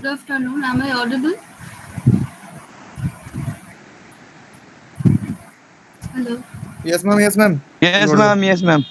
Good afternoon. Am I audible? Hello. Yes, ma'am. Yes, ma'am. Yes, You are ma'am. the. Yes, ma'am.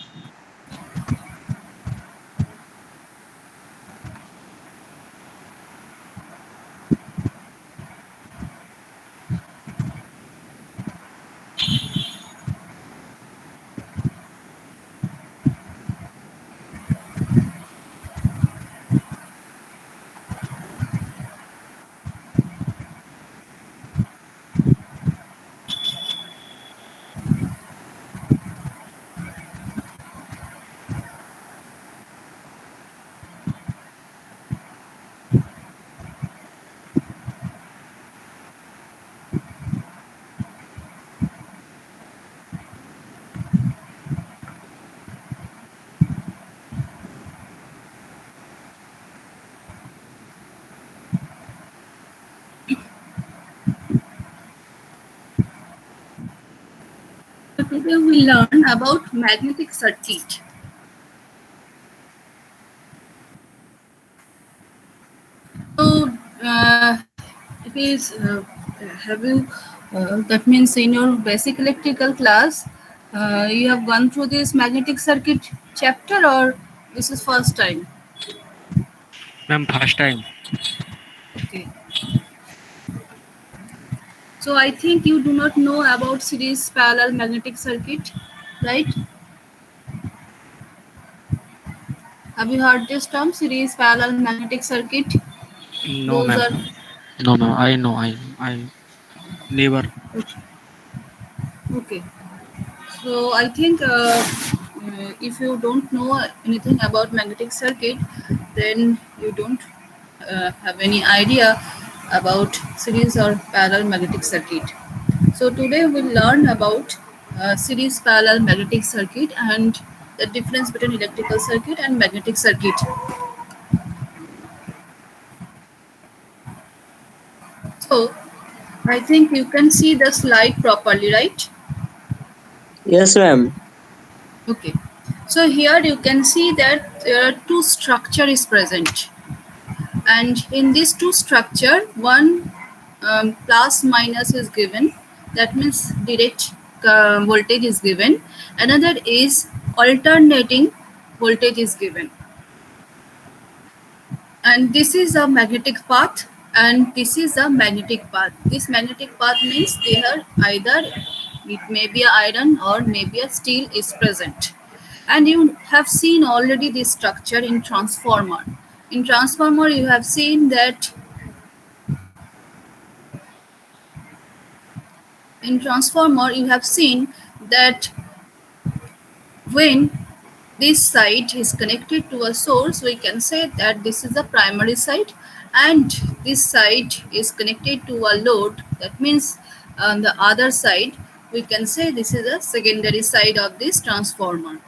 So today we learn about magnetic circuit. So it is have you that means in your basic electrical class you have gone through this magnetic circuit chapter or this is first time? Ma'am, first time. Okay. So I think you do not know about series parallel magnetic circuit, right? Have you heard this term series parallel magnetic circuit? No, Those ma'am. are No, ma'am. I know. I never. okay. So I think if you don't know anything about magnetic circuit, then you don't have any idea about series or parallel magnetic circuit. So today we'll learn about series parallel magnetic circuit and the difference between electrical circuit and magnetic circuit. So I think you can see the slide properly, right? Yes, ma'am. Okay. So here you can see that there are two structure is present, and in these two structure, one plus minus is given. That means direct voltage is given. Another is alternating voltage is given, and this is a magnetic path and this is a magnetic path. This magnetic path means they are either it may be a iron or maybe a steel is present, and you have seen already this structure in transformer. In transformer you have seen that in transformer you have seen that when this side is connected to a source, we can say that this is the primary side, and this side is connected to a load. That means on the other side, we can say this is a secondary side of this transformer.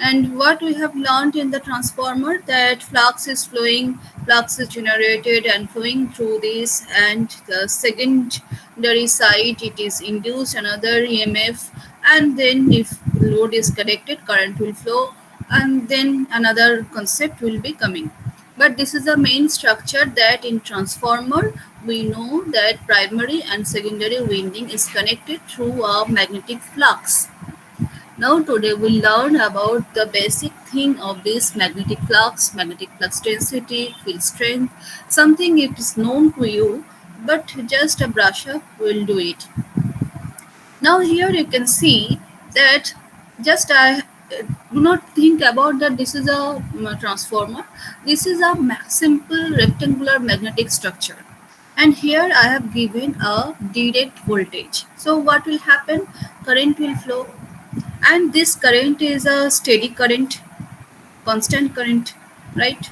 And what we have learned in the transformer that flux is flowing, flux is generated and flowing through this, and the secondary side it is induced another EMF, and then if load is connected, current will flow, and then another concept will be coming. But this is the main structure that in transformer we know that primary and secondary winding is connected through a magnetic flux. Now today we'll learn about the basic thing of this magnetic flux density, field strength, something it is known to you, but just a brush up will do it. Now here you can see that just I do not think about that this is a transformer. This is a simple rectangular magnetic structure. And here I have given a direct voltage. So what will happen? Current will flow, and this current is a steady current, constant current, right?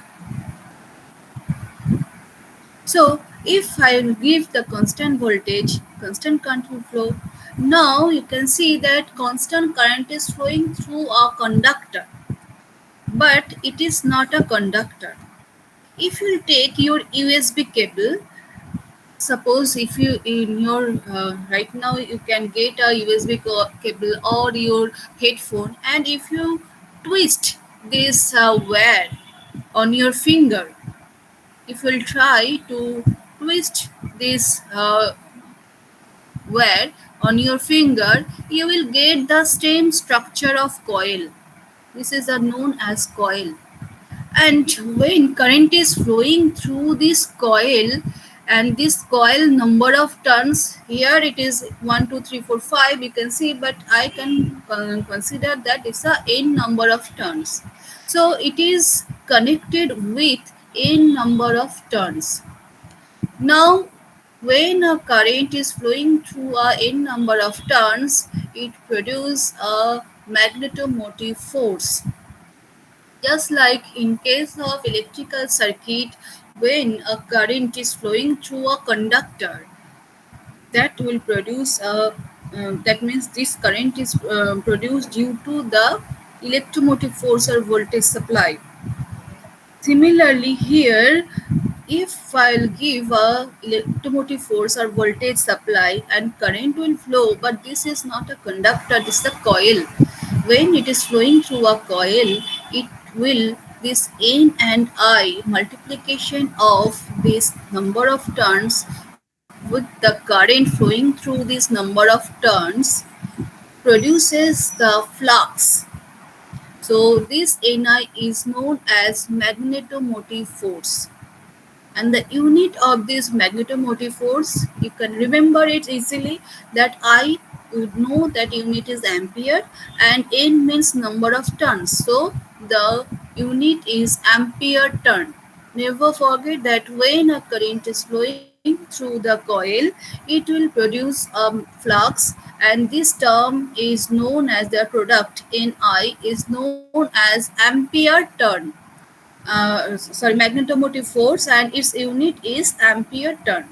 So if I will give the constant voltage, constant current will flow. Now you can see that constant current is flowing through a conductor, but it is not a conductor. If you take your USB cable, suppose if you in your right now you can get a USB cable or your headphone, and if you twist this wire on your finger, if you'll try to twist this wire on your finger, you will get the same structure of coil. This is known as coil. And when current is flowing through this coil, and this coil number of turns, here it is 1 2 3 4 5, you can see, but I can consider that it's a n number of turns. So it is connected with n number of turns. Now when a current is flowing through a n number of turns, it produces a magnetomotive force. Just like in case of electrical circuit, when a current is flowing through a conductor, that will produce a that means this current is produced due to the electromotive force or voltage supply. Similarly here, if I'll give a electromotive force or voltage supply and current will flow, but this is not a conductor, this is a coil. When it is flowing through a coil, it will, this N and I multiplication of this number of turns with the current flowing through this number of turns produces the flux. So this Ni is known as magnetomotive force. And the unit of this magnetomotive force, you can remember it easily, that I would know that unit is ampere and n means number of turns. So the unit is ampere turn. Never forget that when a current is flowing through the coil, it will produce a flux, and this term is known as, the product Ni is known as ampere turn. Magnetomotive force, and its unit is ampere turn.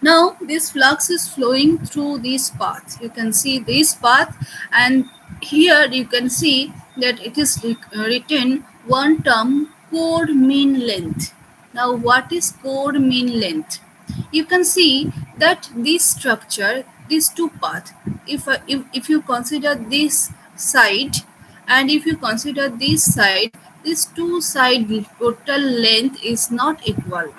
Now this flux is flowing through this path. You can see this path, and here you can see that it is written one term, core mean length. Now what is core mean length? You can see that this structure, these two paths, if you consider this side and if you consider this side, these two side total length is not equal,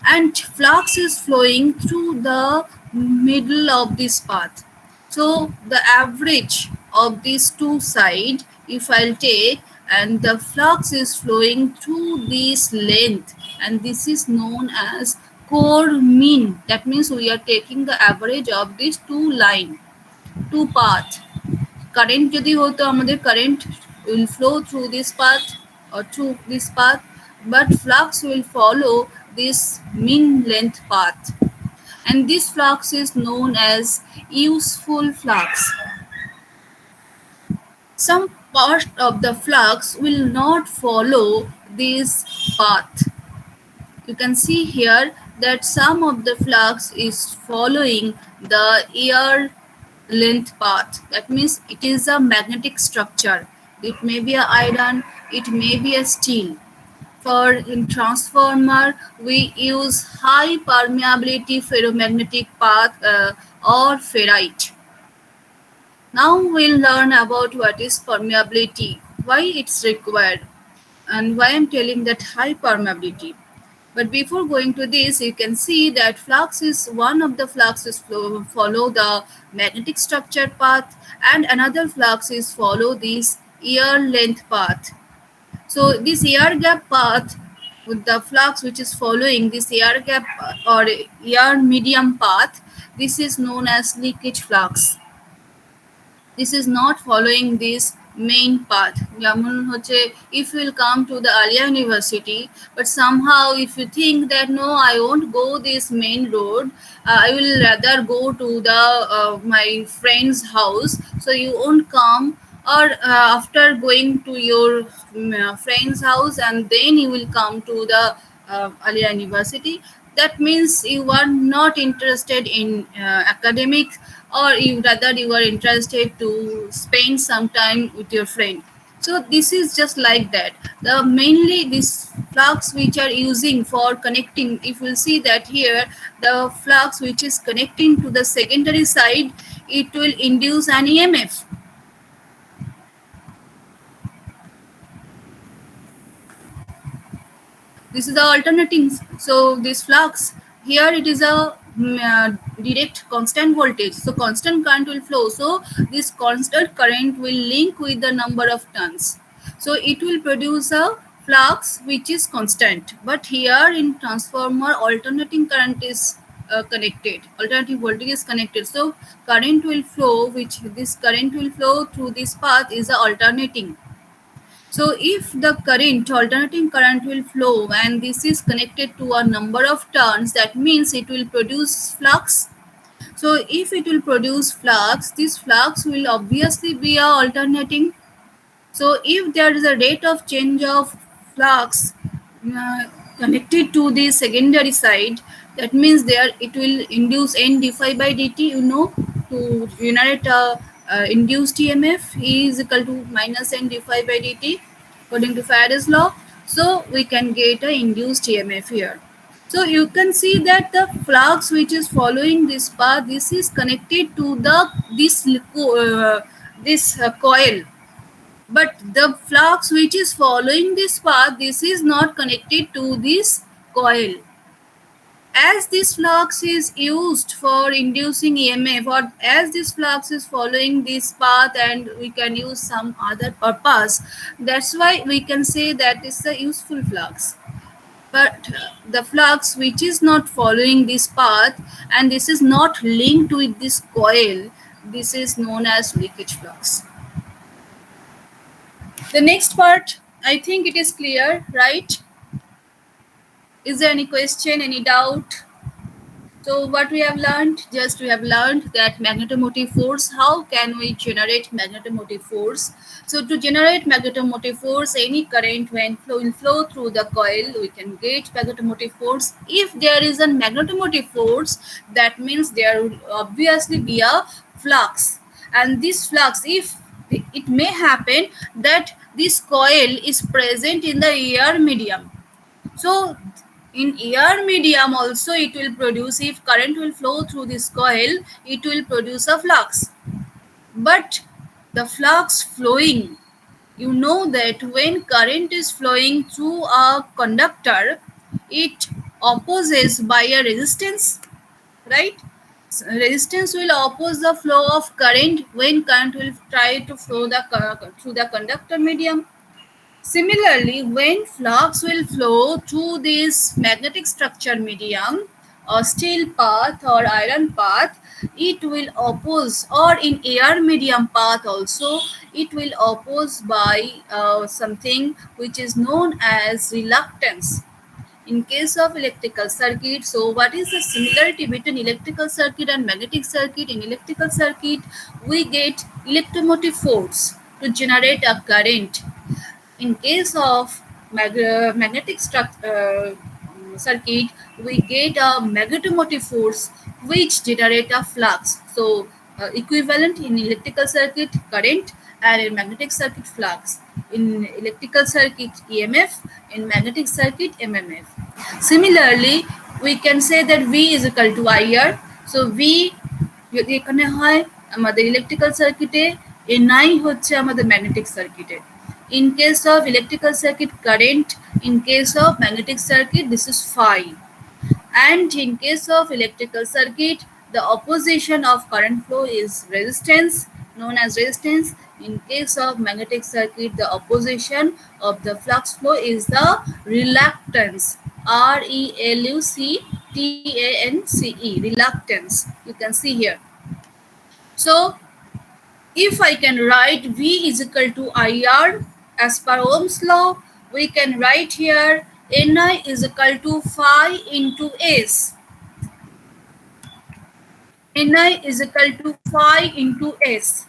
and flux is flowing through the middle of this path. So the average of these two sides, if I'll take, and the flux is flowing through this length, and this is known as core mean. That means we are taking the average of these two line, two path. Current যদি হতো আমাদের current will flow through this path or through this path, but flux will follow this mean length path, and this flux is known as useful flux. Some part of the flux will not follow this path. You can see here that some of the flux is following the air length path. That means it is a magnetic structure. It may be a iron, it may be a steel. For in transformer, we use high permeability ferromagnetic path or ferrite. Now we'll learn about what is permeability, why it's required, and why I'm telling that high permeability. But before going to this, you can see that flux is one of the fluxes follow the magnetic structure path, and another flux is follow this air length path. So this air gap path with the flux which is following this air gap or air medium path, this is known as leakage flux. This is not following this main path. যেমন হচ্ছে if you will come to the Alia University, but somehow if you think that no, I won't go this main road, I will rather go to the my friend's house, so you won't come, or after going to your friend's house and then you will come to the Alia University. That means you are not interested in academics, or you are interested to spend some time with your friend. So this is just like that. The mainly this flux which are using for connecting, if you see that here, the flux which is connecting to the secondary side, it will induce an EMF. This is the alternating. So this flux here, it is a direct constant voltage. So constant current will flow. So this constant current will link with the number of turns. So it will produce a flux which is constant. But here in transformer, alternating current is connected. Alternating voltage is connected. So current will flow, which this current will flow through this path is a alternating. So if the current, alternating current will flow and this is connected to a number of turns, that means it will produce flux. So if it will produce flux, this flux will obviously be a alternating. So if there is a rate of change of flux uh, connected to the secondary side, that means there it will induce n d phi by dt, to generate a induced EMF E is equal to minus n d phi by dt according to Faraday's law. So we can get a induced EMF here. So you can see that the flux which is following this path, this is connected to the this coil, but the flux which is following this path, this is not connected to this coil. As this flux is used for inducing EMF, or as this flux is following this path and we can use some other purpose, that's why we can say that it's a useful flux. But the flux which is not following this path and this is not linked with this coil, this is known as leakage flux. The next part, I think it is clear, right? Is there any question, any doubt? So what we have learned, just we have learned that magnetomotive force, how can we generate magnetomotive force? So to generate magnetomotive force, any current will flow through the coil, we can get magnetomotive force. If there is a magnetomotive force, that means there will obviously be a flux. And this flux, if it may happen that this coil is present in the air medium. So in air medium also it will produce, if current will flow through this coil, it will produce a flux. But the flux flowing, you know that when current is flowing through a conductor, it opposes by a resistance, right? Resistance will oppose the flow of current when current will try to flow through the conductor medium. Similarly, when flux will flow through this magnetic structure medium, a steel path or iron path, it will oppose, or in air medium path also, it will oppose by something which is known as reluctance. In case of electrical circuit, so what is the similarity between electrical circuit and magnetic circuit? In electrical circuit, we get electromotive force to generate a current. In case of magnetic circuit, we get a magnetomotive force which generate a flux. So equivalent in electrical circuit current, and in magnetic circuit flux. In electrical circuit EMF, in magnetic circuit MMF. Similarly, we can say that V is equal to IR. So V এখানে হয় আমাদের electrical সার্কিটে, NI হচ্ছে আমাদের magnetic সার্কিটে. In case of electrical circuit current, in case of magnetic circuit, this is phi. And in case of electrical circuit, the opposition of current flow is resistance, known as resistance. In case of magnetic circuit, the opposition of the flux flow is the reluctance. RELUCTANCE, reluctance. You can see here. So if I can write V is equal to IR as per Ohm's law, we can write here NI is equal to phi into S. NI is equal to phi into S.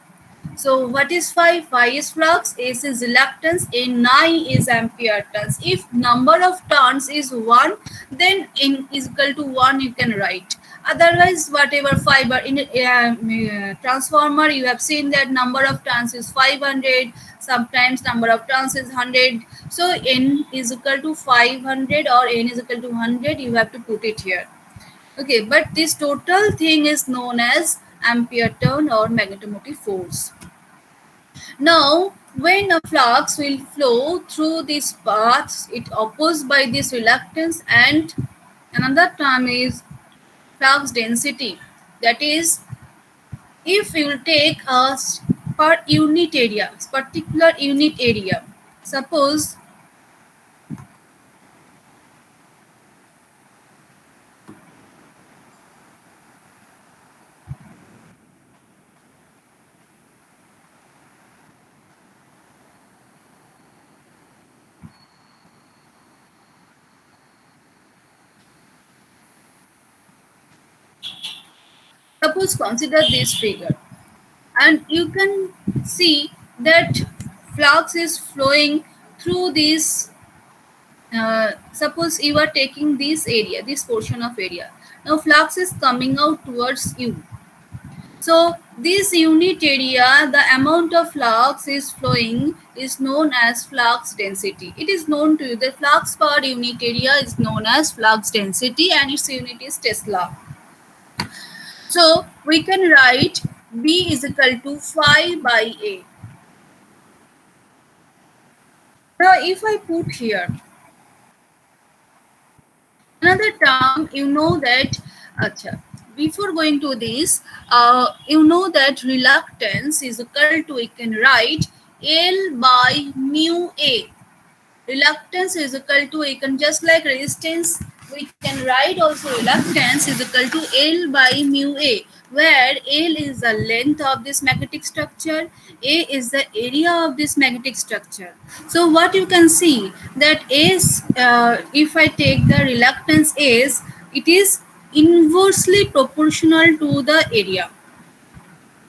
So what is phi? Phi is flux, S is reluctance, NI is ampere turns. If number of turns is 1, then N is equal to 1 you can write. Otherwise, whatever fiber in a transformer, you have seen that number of turns is 500, sometimes number of turns is 100. So N is equal to 500 or N is equal to 100, you have to put it here. Okay, but this total thing is known as ampere turn or magnetomotive force. Now, when a flux will flow through these paths, it opposed by this reluctance, and another term is flux density. That is, if you will take a per unit area, particular unit area, suppose consider this figure, and you can see that flux is flowing through this. Suppose you are taking this area, this portion of area. Now flux is coming out towards you. So this unit area, the amount of flux is flowing is known as flux density. It is known to you. The flux per unit area is known as flux density, and its unit is Tesla. So we can write B is equal to phi by A. Now if I put here another term, you know that before going to this, you know that reluctance is equal to, we can write L by mu A. Reluctance is equal to, we can just like resistance, we can write also reluctance is equal to L by mu A, where L is the length of this magnetic structure, A is the area of this magnetic structure. So what you can see that is, if I take the reluctance is, it is inversely proportional to the area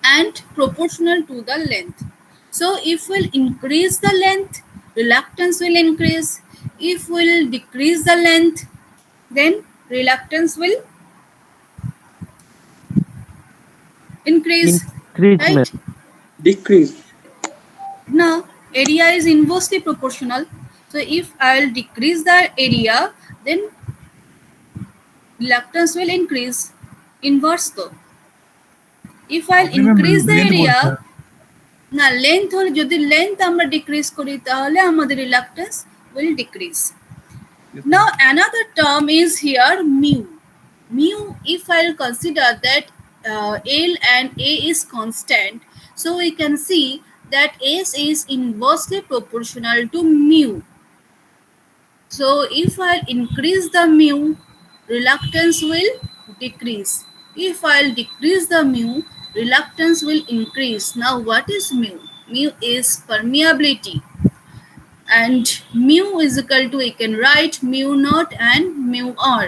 and proportional to the length. So if we'll increase the length, reluctance will increase. If we'll decrease the length, then reluctance will increase. Right? Decrease. Now area is inversely proportional. So if I'll decrease the area, then reluctance will increase. Inverse though. If I'll increase the area, না length হলে যদি length আমরা decrease করি তাহলে আমাদের reluctance will decrease. Now another term is here mu. Mu, if I'll consider that L and A is constant, so we can see that S is inversely proportional to mu. So if I increase the mu, reluctance will decrease. If I'll decrease the mu, reluctance will increase. Now what is mu? Mu is permeability, and mu is equal to, we can write mu naught and mu r.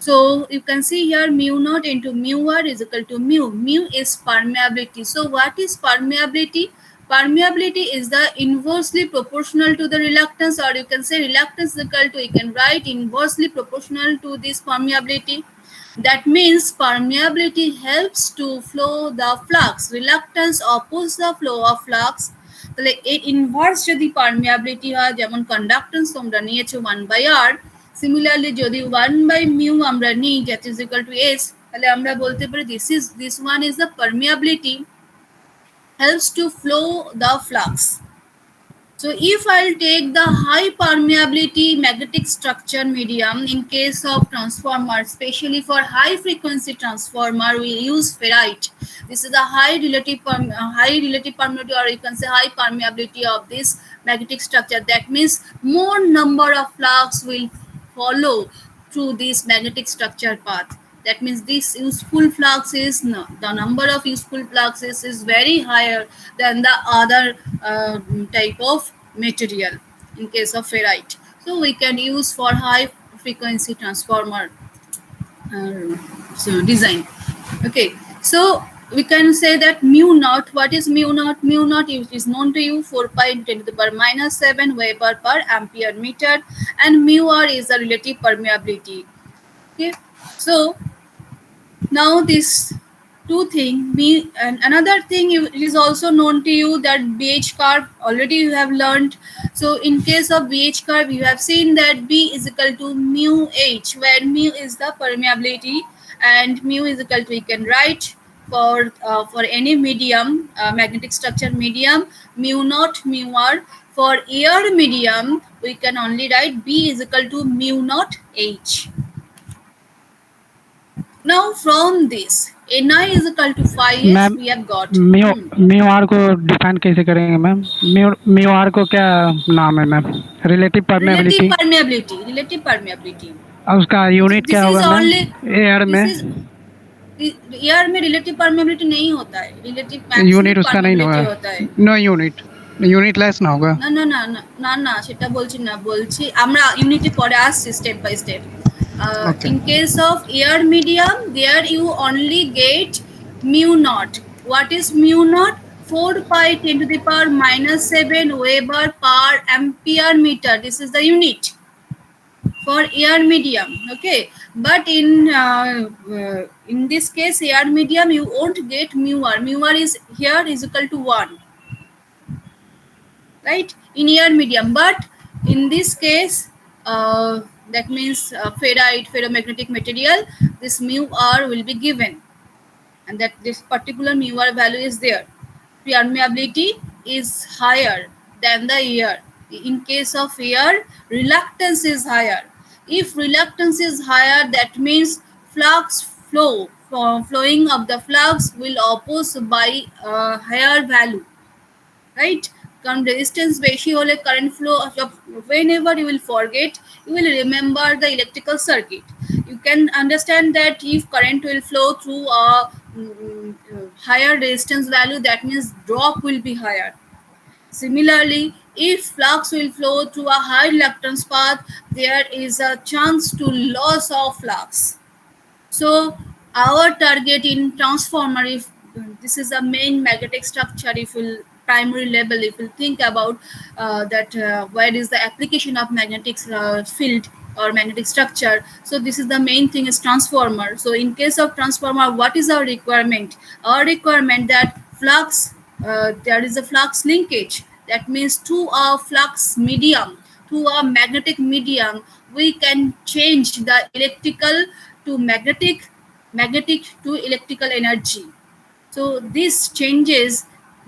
So you can see here mu naught into mu r is equal to mu. Mu is permeability. So what is permeability? Permeability is the inversely proportional to the reluctance, or you can say reluctance is equal to, you can write inversely proportional to this permeability. That means permeability helps to flow the flux. Reluctance opposes the flow of flux. তাহলে এই inverse যদি permeability হয়, যেমন conductance তোমরা নিয়েছো 1/r, similarly যদি 1/mu আমরা নিই, that is equal to s, তাহলে আমরা বলতে পারি this one is the permeability helps to flow the flux. So if I'll take the high permeability magnetic structure medium in case of transformer, especially for high frequency transformer, we use ferrite. This is a high relative permeability, or you can say high permeability of this magnetic structure. That means more number of flux will follow through this magnetic structure path. That means this useful flux is, the number of useful fluxes is very higher than the other type of material in case of ferrite. So we can use for high frequency transformer design. Okay, so we can say that mu naught. What is mu naught? Mu naught is known to you, 4 pi × 10⁻⁷ Weber per ampere meter, and mu r is the relative permeability. Okay, so now this two thing, and another thing is also known to you, that BH curve already you have learned. So in case of BH curve, you have seen that B is equal to mu H, where mu is the permeability and mu is equal to, we can write for any medium, magnetic structure medium, mu naught mu r. For air medium, we can only write B is equal to mu naught H. Now from this, Ni is equal to phi s, ma'am we have got. Mu mu R को define कैसे करेंगे ma'am? Mu mu R को क्या नाम है ma'am? Relative permeability. Relative permeability. और उसका unit This क्या is होगा मैम only- एयर में? एयर में रिलेटिव परमेबिलिटी नहीं होता है, रिलेटिव यूनिट उसका नहीं होगा। होता है। नो यूनिट, यूनिट लेस না होगा। না না না না না না সেটা বলছি না, বলছি আমরা ইউনিটি পরে আসছি step by step. Okay. In case of air medium, there you only get mu naught. What is mu naught? 4 pi 10 to the power minus 7 Weber per ampere meter. This is the unit for air medium. Okay, but in this case air medium you won't get mu r. Mu r is here is equal to 1, right, in air medium. But in this case, that means ferrite, ferromagnetic material, this mu r will be given, and that this particular mu r value is there. Permeability is higher than the air. In case of air, reluctance is higher. If reluctance is higher, that means flux flowing of the flux will oppose by higher value, right? কারণ resistance বেশি হলে current flow, whenever you will forget, you will remember the electrical circuit. You can understand that if current will flow through a higher resistance value, that means drop will be higher. Similarly, if flux will flow through a high reluctance path, there is a chance to loss of flux. So our target in transformer, if this is a main magnetic structure, if we'll primary level, if you think about that where is the application of magnetic field or magnetic structure, so this is the main thing is transformer. So in case of transformer, what is our requirement? Our requirement that flux, there is a flux linkage, that means to a flux medium, to a magnetic medium, we can change the electrical to magnetic, magnetic to electrical energy. So this changes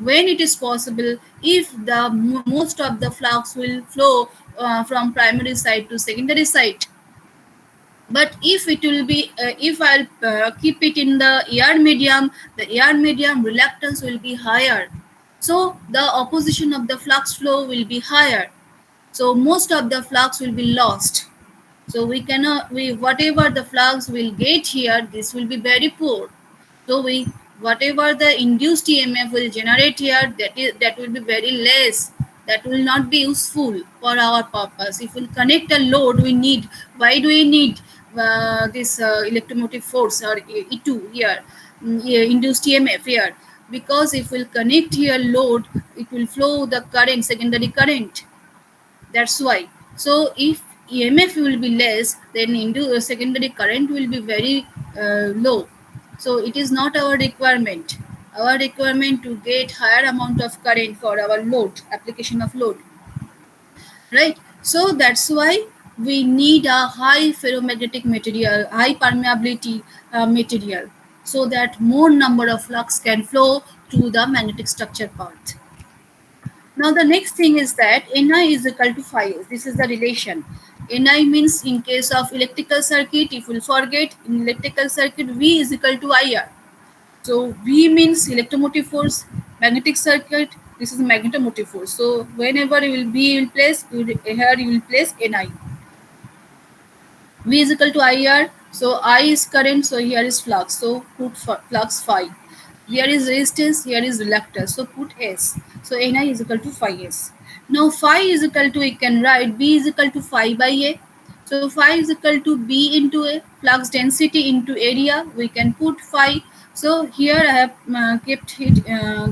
when it is possible if the most of the flux will flow from primary side to secondary side. But if it will be if I'll keep it in the air medium, the air medium reluctance will be higher, so the opposition of the flux flow will be higher, so most of the flux will be lost. So we cannot, whatever the flux will get here, this will be very poor. So whatever the induced EMF will generate here, that will be very less, that will not be useful for our purpose. If we connect a load, we need, why do we need this electromotive force or E2 here, induced EMF here? Because if we'll connect here load, it will flow the current, secondary current. That's why. So if EMF will be less, then secondary current will be very low. So it is not our requirement. Our requirement to get higher amount of current for our load, application of load, right? So that's why we need a high ferromagnetic material, high permeability material, so that more number of flux can flow to the magnetic structure part. Now the next thing is that Ni is equal to phi s. This is the relation. Ni means in case of electrical circuit, if we'll forget, in electrical circuit V is equal to IR. So V means electromotive force, magnetic circuit, this is magnetomotive force. So whenever you will be in place, here you will place Ni. V is equal to IR, so I is current, so here is flux, so put flux phi. Here is resistance, here is reluctance, so put S. So Ni is equal to phi S. Now phi is equal to, we can write B is equal to phi by A. So phi is equal to B into A, flux density into area, we can put phi. So here I have kept it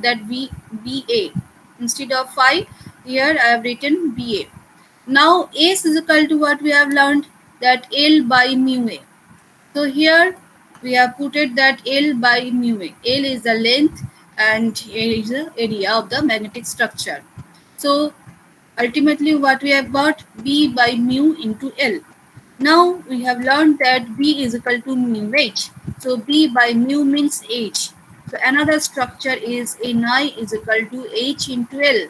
that BA. Instead of phi, here I have written BA. Now S is equal to what we have learned, that L by mu A. So here we have put it that L by mu A. L is the length and A is the area of the magnetic structure. So ultimately what we have got, B by mu into L. Now we have learned that B is equal to mu H. So B by mu means H. So another structure is Ni is equal to H into L.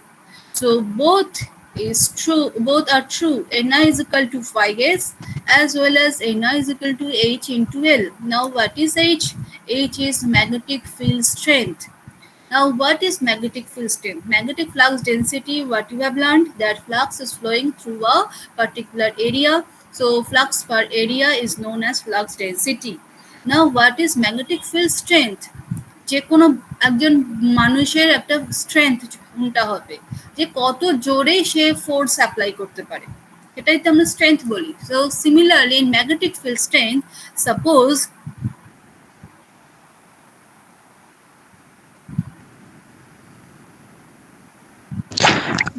So both is true, both are true. Ni is equal to phi s as well as Ni is equal to H into L. Now what is H? H is magnetic field strength. Now what is magnetic field strength? Magnetic flux density, what you have learned, that flux is flowing through a particular area. So flux per area is known as flux density. Now what is magnetic field strength? যে কোনো একজন মানুষের একটা strength কোনটা হবে, যে কত জোরে সে ফোর্স অ্যাপ্লাই করতে পারে, এটাই তো আমরা স্ট্রেংথ বলি। So similarly in magnetic field strength, suppose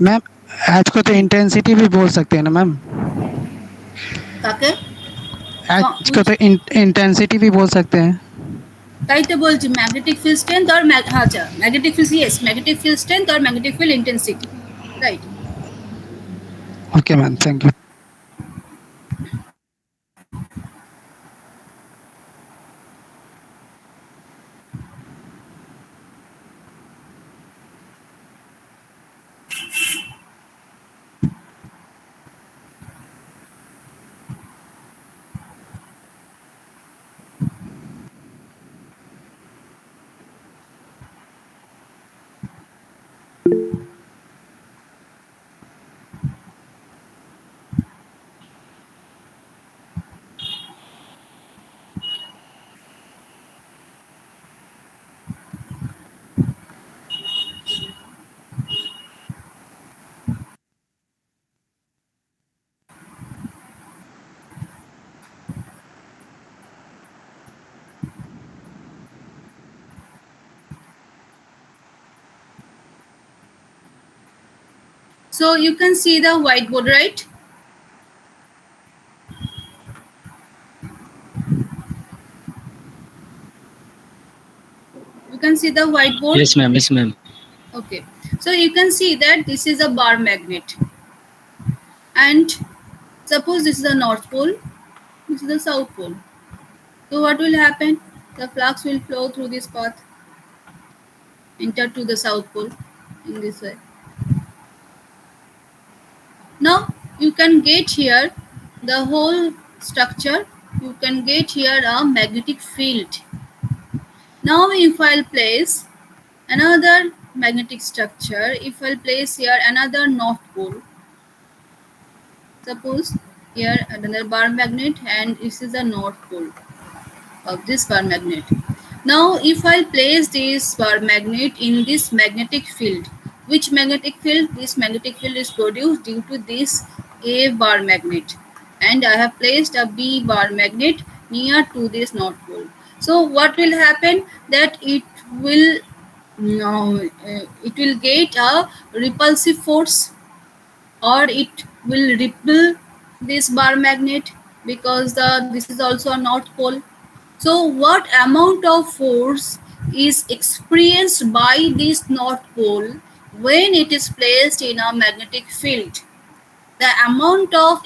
ma'am H को तो इंटेंसिटी भी बोल सकते हैं ना मैम? তাকে एच को तो इंटेंसिटी भी बोल सकते हैं। তাই তো বলছি ম্যাগনেটিক ফিল্ড স্ট্রেংথ আর আচ্ছা magnetic field, yes magnetic field strength আর magnetic field intensity, right. Okay ma'am, thank you. So you can see the whiteboard, right? You can see the whiteboard? Yes, ma'am. Yes, ma'am. Okay. So you can see that this is a bar magnet. And suppose this is the North Pole, this is the South Pole. So what will happen? The flux will flow through this path, enter to the South Pole in this way. Now you can get here the whole structure, you can get here a magnetic field. Now if I'll place another magnetic structure, if I'll place here another North Pole, suppose here another bar magnet and this is the North Pole of this bar magnet. Now if I place this bar magnet in this magnetic field, which magnetic field? This magnetic field is produced due to this A bar magnet, and I have placed a B bar magnet near to this North Pole. So what will happen? That it will get a repulsive force, or it will repel this bar magnet, because this is also a North Pole. So what amount of force is experienced by this North Pole when it is placed in a magnetic field? The amount of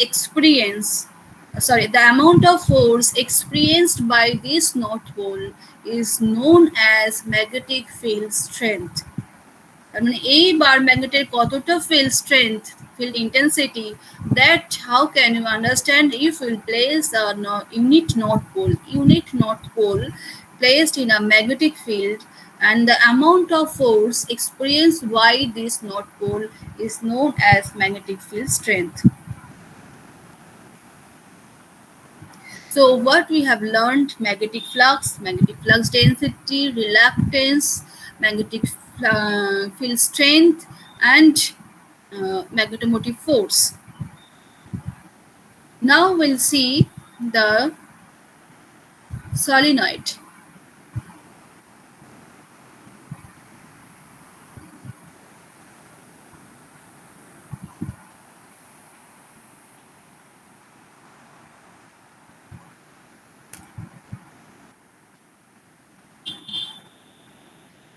force experienced by this North Pole is known as magnetic field strength. I mean, A bar magnetic kotota field strength, field intensity, that how can you understand if you place a unit North Pole placed in a magnetic field, and the amount of force experienced by this North Pole is known as magnetic field strength. So what we have learned: magnetic flux density, reluctance, magnetic field strength, and magnetomotive force. Now we'll see the solenoid.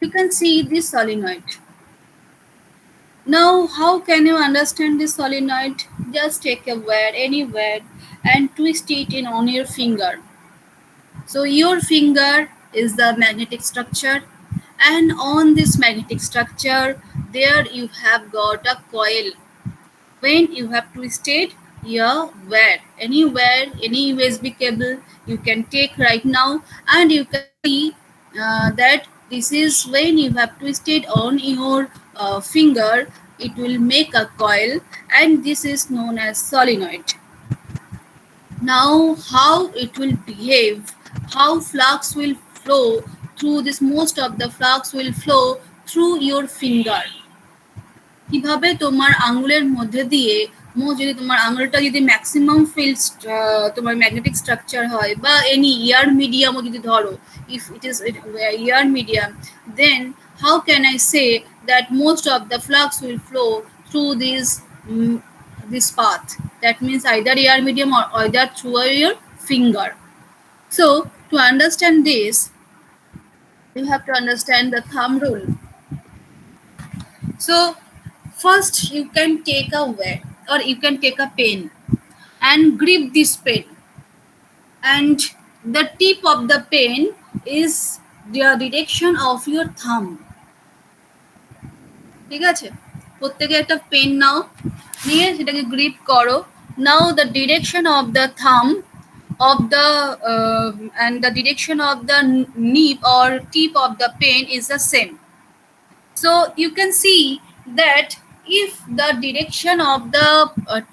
You can see this solenoid. Now, how can you understand this solenoid? Just take a wire, any wire, and twist it on your finger. So your finger is the magnetic structure, and on this magnetic structure there you have got a coil. When you have twisted your wire, anywhere, any USB cable you can take right now, and you can see that this is when you have twisted on your finger, it will make a coil, and this is known as solenoid. Now how it will behave, how flux will flow through this, most of the flux will flow through your finger. কিভাবে তোমার আঙুলের মধ্যে দিয়ে যদি তোমার আঙুলটা যদি maximum field তোমার ম্যাগনেটিক স্ট্রাকচার হয় বা এনি ইয়ার মিডিয়ামও যদি ধরো, if it is air medium, then how can I say that most of the flux will flow through this path? That means either air medium or either through your finger. So to understand this, you have to understand the thumb rule. So first you can take a wire or you can take a pen and grip this pen, and the tip of the pen is the direction of your thumb. ঠিক আছে, প্রত্যেকে একটা pen নাও, নিয়ে সেটাকে grip করো. Now the direction of the thumb of the and the direction of the nib or tip of the pen is the same. So you can see that if the direction of the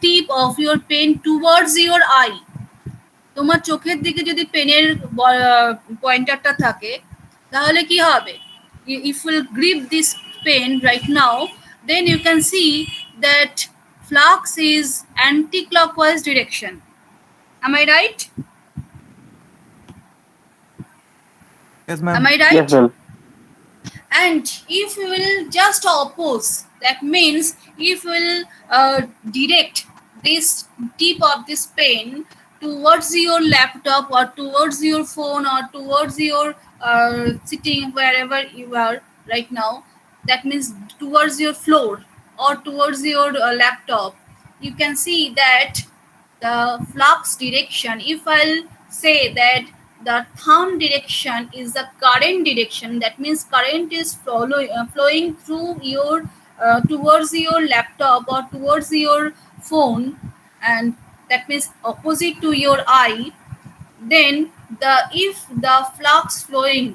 tip of your pen towards your eye, তোমার চোখের দিকে যদি পেনের পয়েন্টারটা থাকে তাহলে কি হবে? If you grip this pen right now, then you can see that flux is anti-clockwise direction. Am I right? Yes, ma'am. Am I right? Yes, ma'am. And if you will just oppose, that means if you will direct this tip of this pen towards your laptop or towards your phone or towards your sitting wherever you are right now, that means towards your floor or towards your laptop, you can see that the flux direction, if I'll say that the thumb direction is the current direction, that means current is flowing through your towards your laptop or towards your phone, and that means opposite to your eye, then if the flux flowing,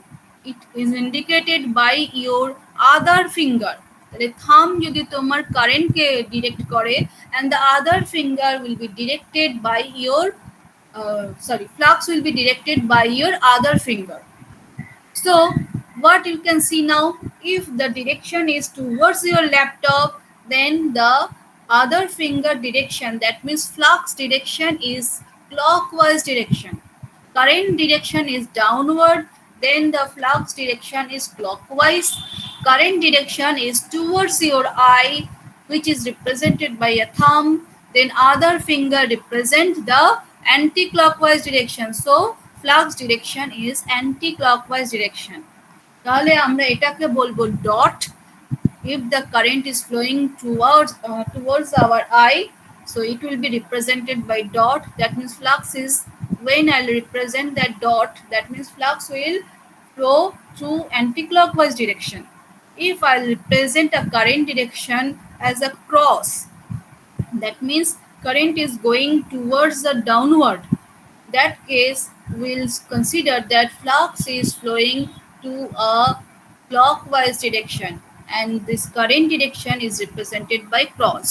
it is indicated by your other finger. The thumb যদি তোমার কারেন্টকে direct করে, and the other finger will be directed by your flux will be directed by your other finger. So what you can see now, if the direction is towards your laptop, then the other finger direction, that means flux direction, is clockwise direction. Current direction is downward, then the flux direction is clockwise. Current direction is towards your eye, which is represented by a thumb, then other finger represent the anti-clockwise direction. So flux direction is anti-clockwise direction. তাহলে আমরা এটাকে বলবো dot. If the current is flowing towards our eye, so it will be represented by dot. That means flux is, when I'll represent that dot, that means flux will flow through anti-clockwise direction. If I'll represent a current direction as a cross, that means current is going towards the downward. That case we'll consider that flux is flowing to a clockwise direction, and this current direction is represented by cross.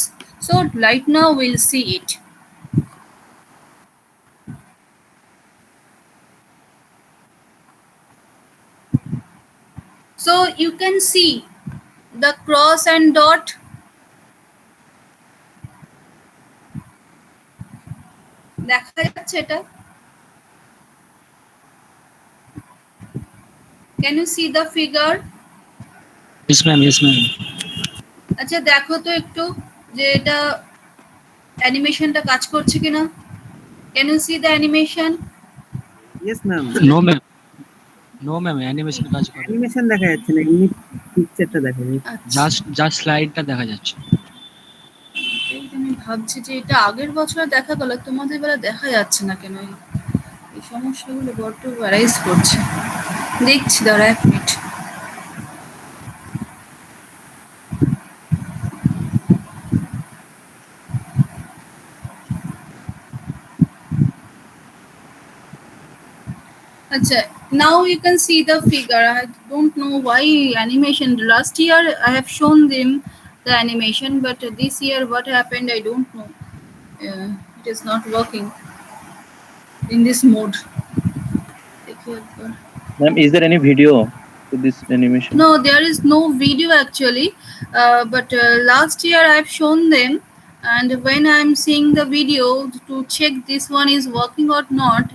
So right now we'll see it. So you can see the cross and dot. দেখা যাচ্ছে এটা? Can you see the figure? Yes, ma'am. Yes, ma'am. আচ্ছা দেখো তো একটু যে এটা অ্যানিমেশনটা কাজ করছে কিনা. Can you see the animation? Yes, ma'am. No, ma'am. No, ma'am. Animation কাজ করে। Animation দেখা যাচ্ছে না, এমনি পিকচারটা দেখা যাচ্ছে। Just স্লাইডটা দেখা যাচ্ছে। আমি ভাবছি যে এটা আগের বছর দেখা গেল, তোমাদের বেলা দেখা যাচ্ছে না কেন? এই সমস্যাগুলো বড্ড অ্যারাইজ করছে। দেখছি, দাঁড়া এক minute. Now you can see the figure. I don't know why animation. Last year I have shown them the animation, but this year what happened I don't know. It is not working in this mode. Ma'am, is there any video to this animation? No, there is no video actually. But last year I have shown them, and when I am seeing the video to check this one is working or not,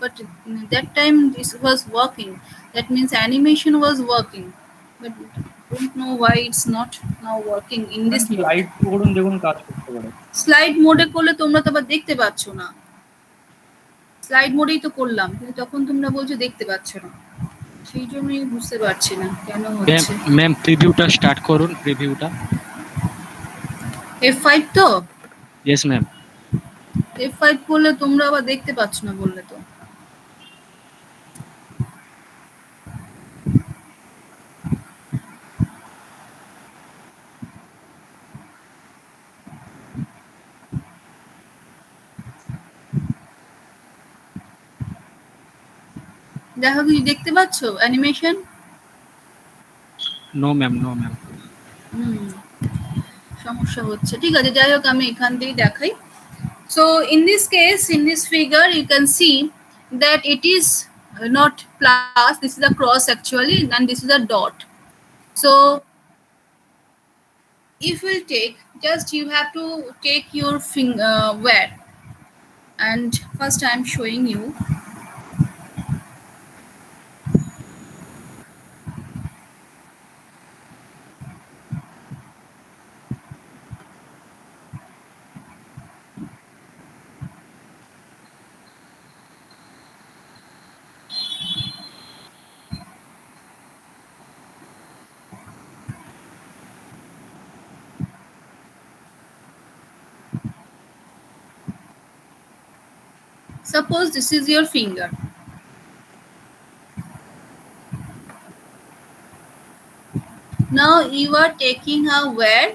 but that time this was working. That means animation was working, but don't know why it's not now working in this mode. Slide করুন দেখুন কাজ করতে পারে slide মোডে করলে তোমরা তো আবার দেখতে পাচ্ছ না। স্লাইড মোডেই তো করলাম, কিন্তু তখন তোমরা বলছো দেখতে পাচ্ছ না, সেই জন্যই বুঝতে পারছি না কেন হচ্ছে। ম্যাম প্রিভিউটা স্টার্ট করুন, প্রিভিউটা F5 তো? Yes ma'am. F5 করলে তোমরা আবার দেখতে পাচ্ছ না বললে তো। দেখো কি দেখতে পাচ্ছ animation? No ma'am, no ma'am. সমস্যা হচ্ছে, ঠিক আছে, যাই হোক আমি এখান থেকেই দেখাই। So in this case, in this figure you can see that it is not plus, this is a cross actually, and this is a dot. So if we'll take, just you have to take your finger where, and first I am showing you. Suppose this is your finger. Now you are taking a wear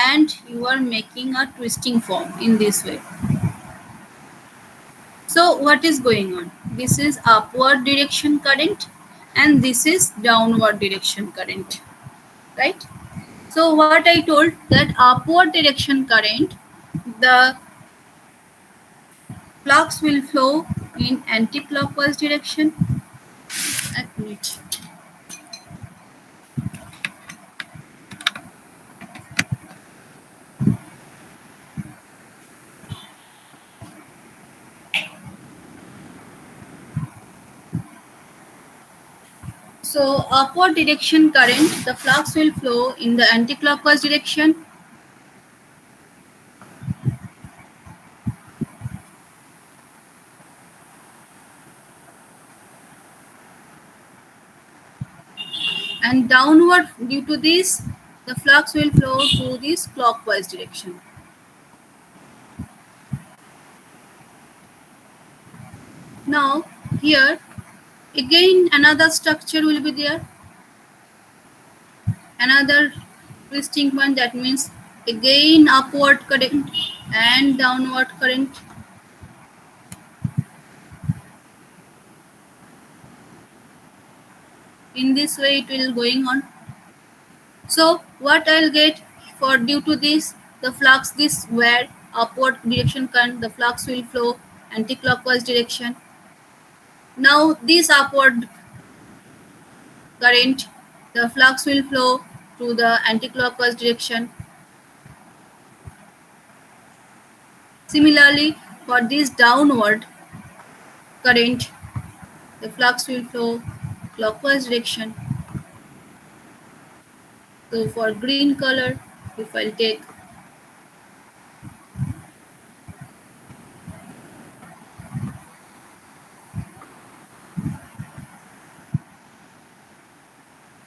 and you are making a twisting form in this way. So what is going on? This is upward direction current and this is downward direction current, right? So what I told, that upward direction current, the flux will flow in anti-clockwise direction. A minute. So upward direction current, the flux will flow in the anti-clockwise direction. And downward, due to this, the flux will flow to this clockwise direction. Now here again another structure will be there, another twisting point, that means again upward current and downward current. In this way it will going on. So what I'll get, for due to this, the flux, this where upward direction current, the flux will flow anti-clockwise direction. Now this upward current, the flux will flow to the anti-clockwise direction. Similarly, for this downward current, the flux will flow clockwise direction. So for green color, if I'll take,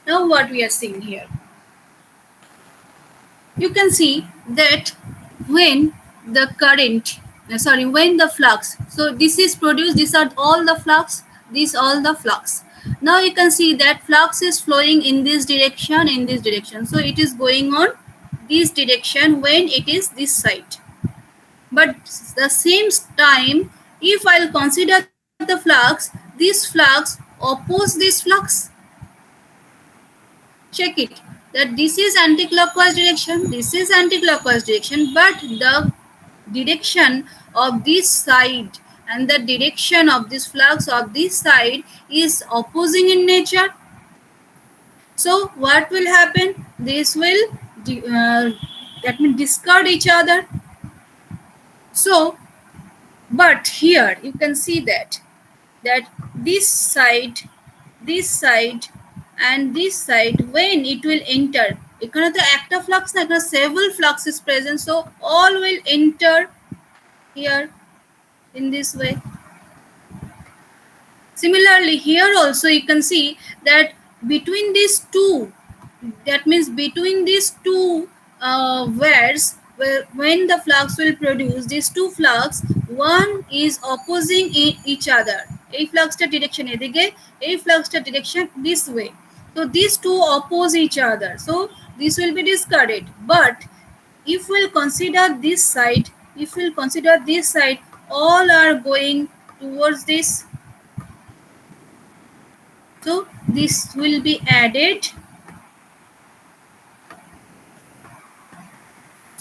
now what we are seeing here, you can see that when the current, when the flux, so this is produced, these are all the flux, these all the flux. Now you can see that flux is flowing in this direction, in this direction. So it is going on this direction when it is this side. But the same time, if I'll consider the flux this flux oppose this flux. Check it, that this is anti-clockwise direction, this is anti-clockwise direction, but the direction of this side and the direction of this flux of this side is opposing in nature. So what will happen? This will that means discard each other. So, but here you can see that this side, and this side, when it will enter, এখানে তো একটা flux না, এখানে several flux is present, so all will enter here in this way. Similarly, here also you can see that between these two, that means between these two wires, when the flux will produce, these two flux, one is opposing each other. A fluxটা direction এদিকে, a fluxটা direction this way. So these two oppose each other. So this will be discarded. But if we'll consider this side, all are going towards this. So this will be added.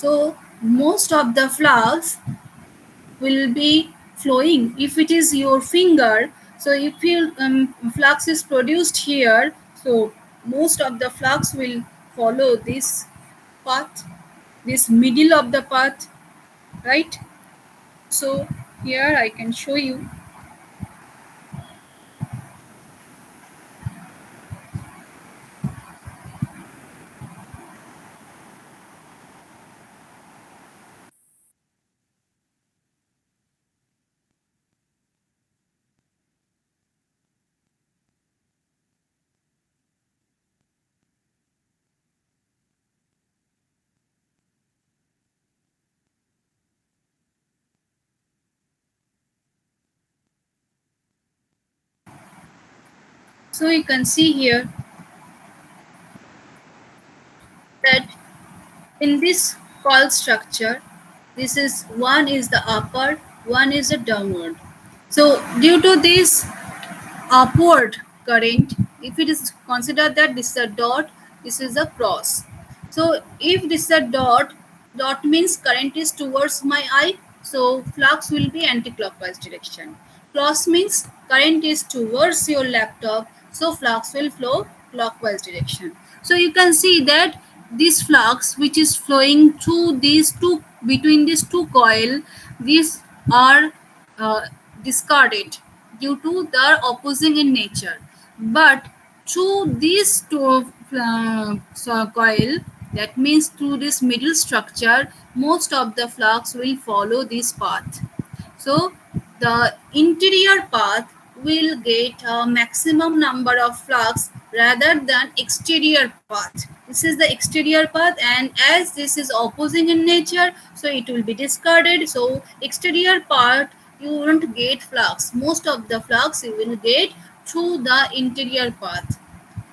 So most of the flux will be flowing. If it is your finger, so if your flux is produced here, so most of the flux will follow this path, this middle of the path, right? So here I can show you. So you can see here that in this coil structure, this is one is the upper, one is the downward. So due to this upward current, if it is considered that this is a dot, this is a cross. So if this is a dot means current is towards my eye, so flux will be anti-clockwise direction. Cross means current is towards your laptop, so flux will flow clockwise direction. So you can see that this flux which is flowing through these two, between these two coil, these are discarded due to their opposing in nature. But through these two coil, that means through this middle structure, most of the flux will follow this path. So the interior path will get a maximum number of flux rather than exterior path. This is the exterior path, and as this is opposing in nature, so it will be discarded. So exterior part you won't get flux. Most of the flux you will get through the interior path.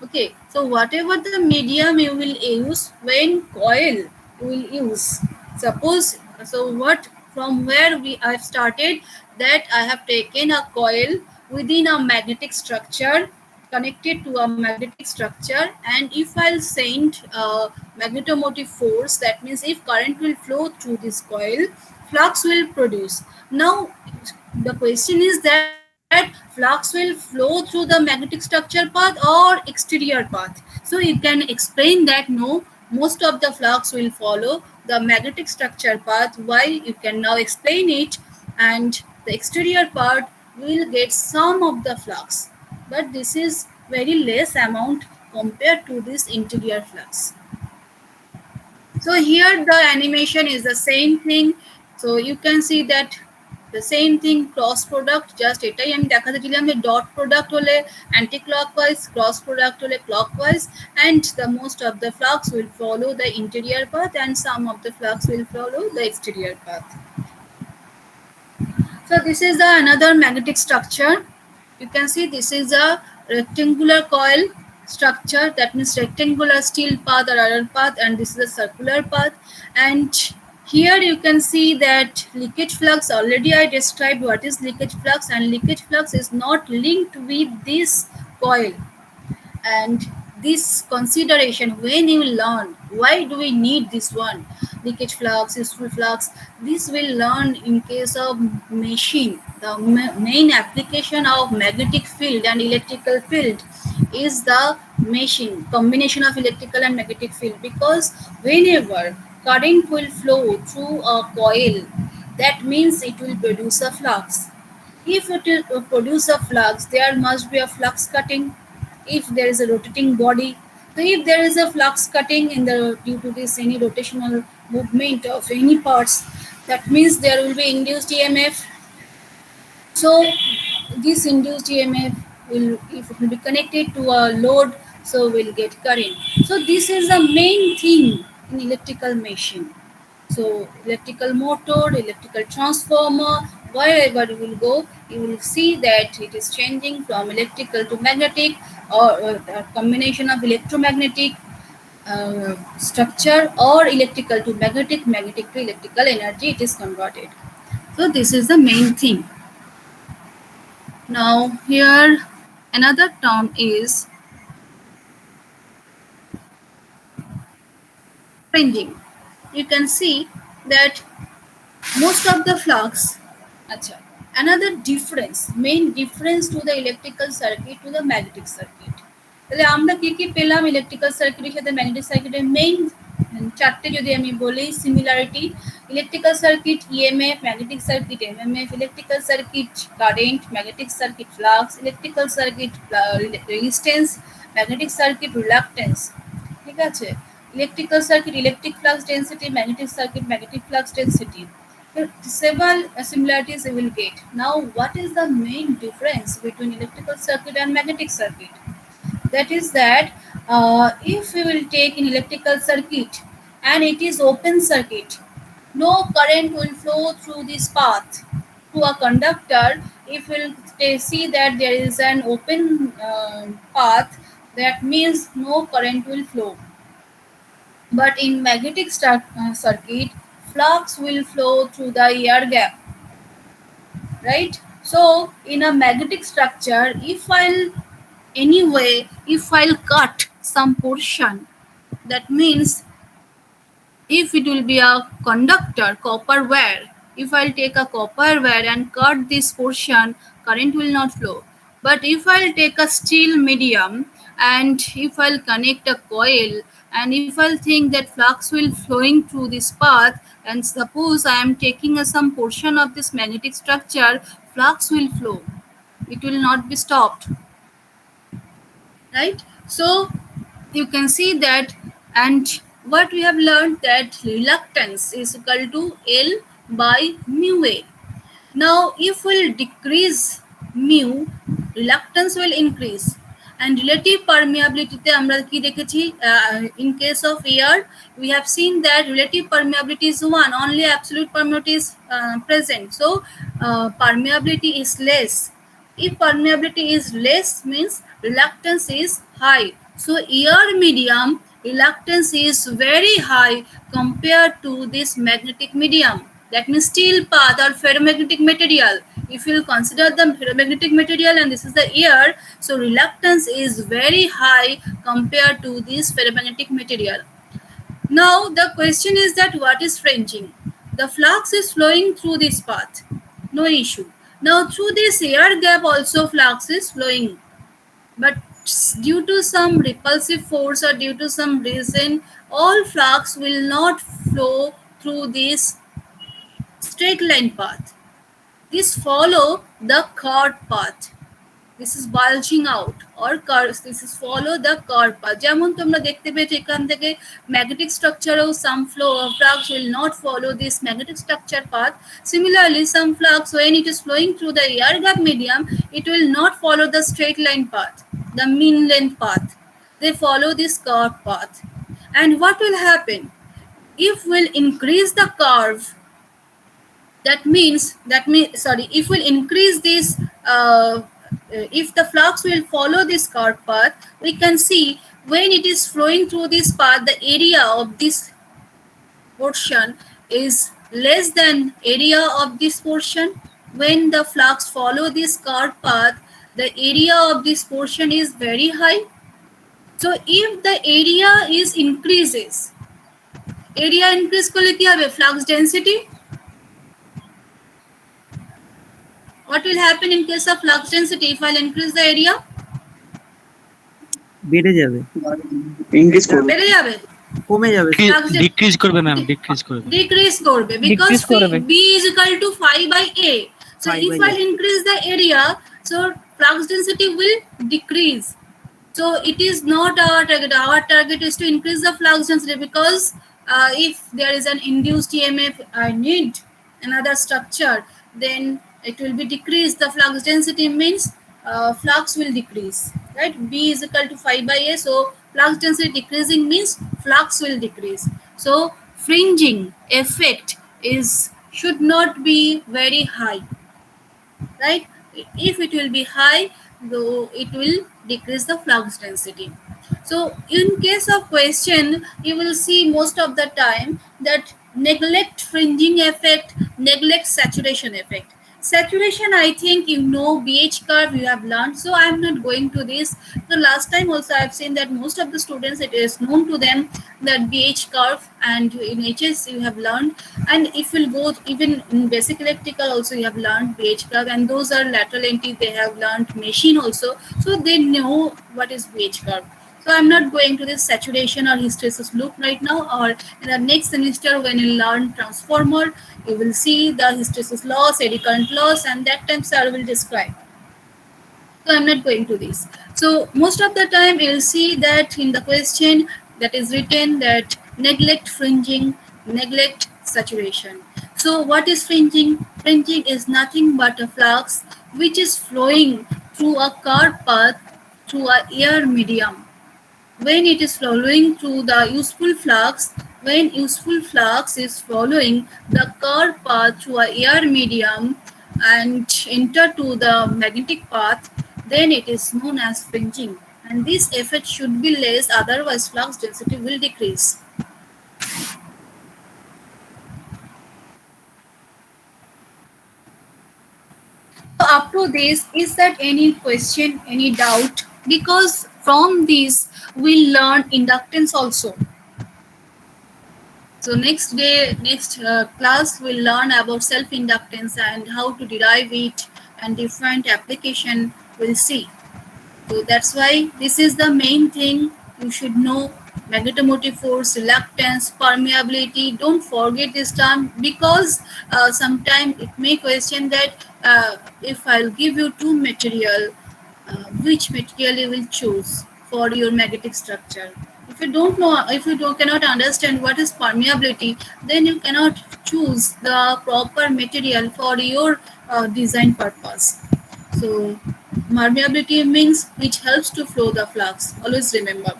Okay, so whatever the medium you will use, when coil you will use, suppose, so what, from where I've started, that I have taken a coil within a magnetic structure, connected to a magnetic structure, and if I'll send a magnetomotive force, that means if current will flow through this coil, flux will produce. Now the question is that flux will flow through the magnetic structure path or exterior path. So you can explain that no, most of the flux will follow the magnetic structure path. Why? You can now explain it, and the exterior part will get some of the flux, but this is very less amount compared to this interior flux. So here the animation is the same thing. So you can see that the same thing, cross product, just এটাই আমি দেখাতে দিলাম যে dot product হলে anti clockwise, cross product হলে clockwise, and the most of the flux will follow the interior path and some of the flux will follow the exterior path. So this is the another magnetic structure. You can see this is a rectangular coil structure, that means rectangular steel path or iron path, and this is a circular path. And Here you can see that leakage flux, already I described what is leakage flux, and leakage flux is not linked with this coil. And this consideration, when you learn why do we need this one, leakage flux, useful flux, this will learn in case of machine. The main application of magnetic field and electrical field is the machine, combination of electrical and magnetic field, because whenever current will flow through a coil, that means it will produce a flux. If it will produce a flux, there must be a flux cutting. If there is a rotating body, so if there is a flux cutting in the due to this any rotational movement of any parts, that means there will be induced EMF. So this induced EMF will, if it will be connected to a load, so we'll get current. So this is the main thing in electrical machine. So electrical motor, electrical transformer, wherever you will go, you will see that it is changing from electrical to magnetic, or a combination of electromagnetic structure, or electrical to magnetic, magnetic to electrical energy, it is converted. So this is the main thing. Now here another term is fringing. You can see that most of the flux, another difference, main difference to the electrical circuit to the magnetic circuit. তাহলে আমরা কি কি পেলাম electrical সার্কিটের সাথে magnetic সার্কিটের main চারটে যদি আমি বলি similarity, electrical circuit EMF, magnetic circuit MMF, electrical circuit current, magnetic circuit flux, electrical circuit resistance, magnetic circuit reluctance. ঠিক আছে, electrical circuit electric flux density, magnetic circuit magnetic flux density. Several similarities we will get. Now what is the main difference between electrical circuit and magnetic circuit? That is that if we will take an electrical circuit and it is open circuit, no current will flow through this path to a conductor. If we will see that there is an open path, that means no current will flow. But in magnetic circuit, flux will flow through the air gap, right? So in a magnetic structure, if I'll cut some portion, that means if it will be a conductor, copper wire, if I'll take a copper wire and cut this portion, current will not flow. But if I'll take a steel medium and if I'll connect a coil, and if I'll think that flux will flowing through this path, and suppose I am taking some portion of this magnetic structure, flux will flow. It will not be stopped. Right? So you can see that, and what we have learned, that reluctance is equal to L by mu A. Now if we'll decrease mu, reluctance will increase. And relative permeability te amra ki dekhechi, in case of air we have seen that relative permeability is 1, only absolute permeability is present. So permeability is less. If permeability is less, means reluctance is high. So air medium reluctance is very high compared to this magnetic medium. That means steel path or ferromagnetic material. If you consider the ferromagnetic material and this is the air, so reluctance is very high compared to this ferromagnetic material. Now the question is that what is fringing? The flux is flowing through this path, no issue. Now through this air gap also flux is flowing, but due to some repulsive force or due to some reason, all flux will not flow through this straight line path. This follow the curved path. This is bulging out or curves. This is follow the curved path. যেমন তোমরা দেখতে পেয়েছো এখান থেকে magnetic structure or some flow of flux will not follow this magnetic structure path. Similarly, some flux, when it is flowing through the air gap medium, it will not follow the straight line path, the mean length path. They follow this curved path. And what will happen? If we'll increase the curve, if we'll increase this, if the flux will follow this curved path, we can see when it is flowing through this path, the area of this portion is less than area of this portion. When the flux follow this curved path, the area of this portion is very high. So if the area is increases, area increase করলে কি হবে? Flux density. What will happen in case of flux density if I'll increase the area? বেড়ে যাবে, increase করবে, বেড়ে যাবে, কমে যাবে, ডিক্রিজ করবে ম্যাম, ডিক্রিজ করবে, decrease করবে, because Decrease করবে। B is equal to phi by A. So Phi if by I A. increase the area, so flux density will decrease. So it is not our target. Our target is to increase the flux density, because if there is an induced EMF, I need another structure, then it will be decreased. The flux density means flux will decrease, right? B is equal to phi by A. So flux density decreasing means flux will decrease. So fringing effect should not be very high, right? If it will be high, though it will decrease the flux density. So in case of question, you will see most of the time that neglect fringing effect, neglect saturation effect. Saturation, I think you know, BH curve you have learned, so I am not going to this. The last time also I have seen that most of the students, it is known to them that BH curve, and in HS you have learned, and if you'll go even in basic electrical also you have learned BH curve, and those are lateral entities, they have learned machine also, so they know what is BH curve. So I'm not going to this saturation or hysteresis loop right now, or in the next semester when you learn transformer, you will see the hysteresis loss, eddy current loss, and that time sir will describe. So I'm not going to this. So most of the time you'll see that in the question that is written that neglect fringing, neglect saturation. So what is fringing? Fringing is nothing but a flux which is flowing through a curved path through a air medium. When it is flowing through the useful flux, when useful flux is following the curved path through a air medium and enter to the magnetic path, then it is known as fringing. And this effect should be less, otherwise flux density will decrease. So up to this, is that any question, any doubt? Because from this we learn inductance also. So next class we'll learn about self-inductance and how to derive it, and different application we'll see. So that's why this is the main thing you should know: magnetomotive force, reluctance, permeability. Don't forget this term, because sometimes it may question that if I'll give you two material, which material you will choose for your magnetic structure. If you don't know, if you cannot understand what is permeability, then you cannot choose the proper material for your design purpose. So permeability means which helps to flow the flux. Always remember.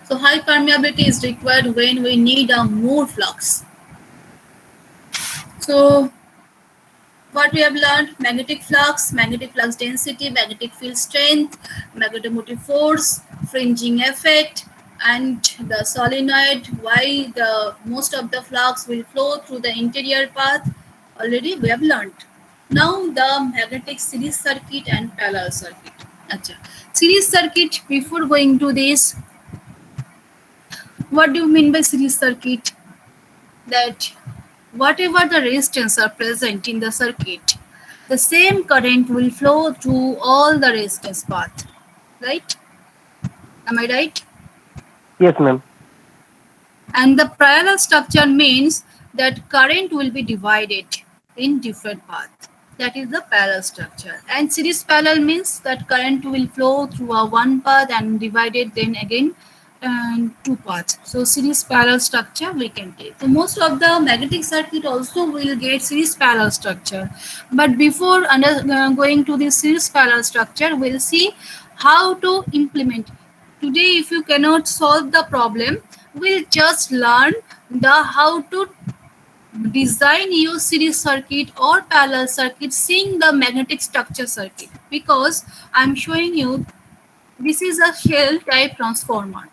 So high permeability is required when we need a more flux. So what we have learned: magnetic flux density, magnetic field strength, magnetomotive force, fringing effect, and the solenoid, why the most of the flux will flow through the interior path. Already we have learned. Now the magnetic series circuit and parallel circuit. Achha. Series circuit, before going to this, what do you mean by series circuit? That whatever the resistance are present in the circuit, the same current will flow through all the resistance path, right? Am I right? Yes, ma'am. And the parallel structure means that current will be divided in different paths. That is the parallel structure. And series parallel means that current will flow through a one path and divided then again two paths. So series parallel structure we can take. So most of the magnetic circuit also will get series parallel structure. But before going to the series parallel structure, we'll see how to implement. Today, if you cannot solve the problem, we'll just learn the how to design your series circuit or parallel circuit, seeing the magnetic structure circuit. Because I'm showing you, this is a shell type transformer.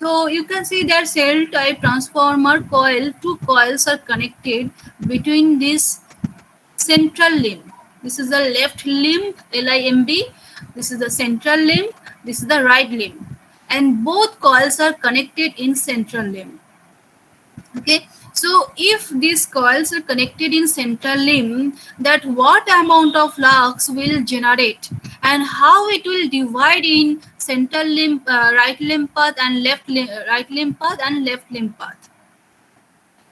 So you can see that cell type transformer coil, two coils are connected between this central limb. This is the left limb, LIMB. This is the central limb. This is the right limb. And both coils are connected in central limb. Okay, so if these coils are connected in central limb, that what amount of flux will generate and how it will divide in central limb, right limb path and right limb path and left limb path.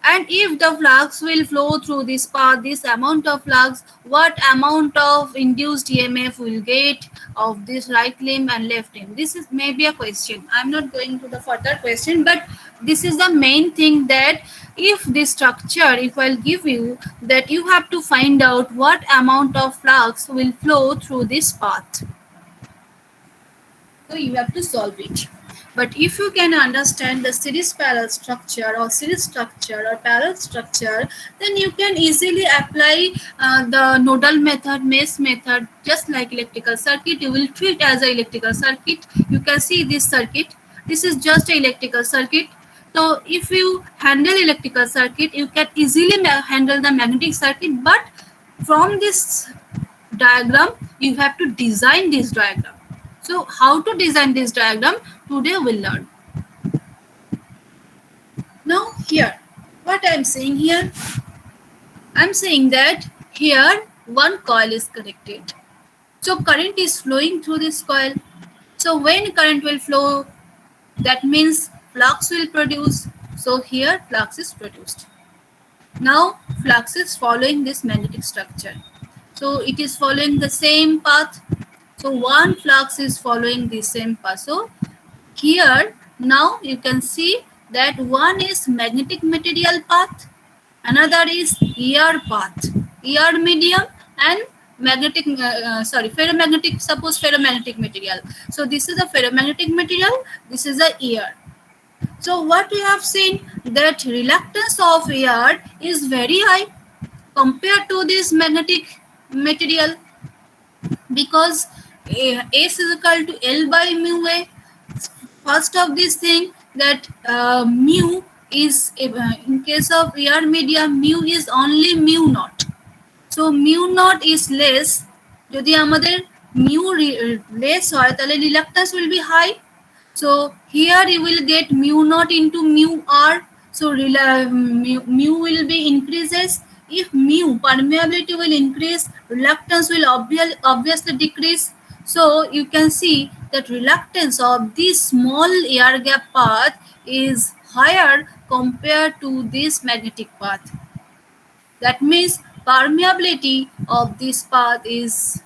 And if the flux will flow through this path, this amount of flux, what amount of induced EMF will get of this right limb and left limb? This is maybe a question. I'm not going to the further question, but this is the main thing, that if this structure, if I'll give you, that you have to find out what amount of flux will flow through this path. So you have to solve it. But if you can understand the series parallel structure or series structure or parallel structure, then you can easily apply the nodal method, mesh method, just like electrical circuit. You will treat as an electrical circuit. You can see this circuit. This is just an electrical circuit. So if you handle electrical circuit, you can easily handle the magnetic circuit. But from this diagram, you have to design this diagram. So how to design this diagram, today we'll learn. Now here, what I'm saying here, I'm saying that here one coil is connected. So current is flowing through this coil. So when current will flow, that means flux will produce. So here flux is produced. Now flux is following this magnetic structure. So it is following the same path. So one flux is following the same path. So here now you can see that one is magnetic material path, another is ER path, ER medium and magnetic, ferromagnetic, suppose ferromagnetic material. So this is a ferromagnetic material, this is a ER. So what we have seen, that reluctance of ER is very high compared to this magnetic material, because S is equal to L by mu A. First of this thing, that mu is, in case of ER medium, mu is only mu naught. So mu naught is less. Jodi amader mu less hoy, tale reluctance will be high. So here you will get mu naught into mu R. So mu will be increases. If mu permeability will increase, reluctance will obviously decrease. So you can see that reluctance of this small air gap path is higher compared to this magnetic path. That means permeability of this path is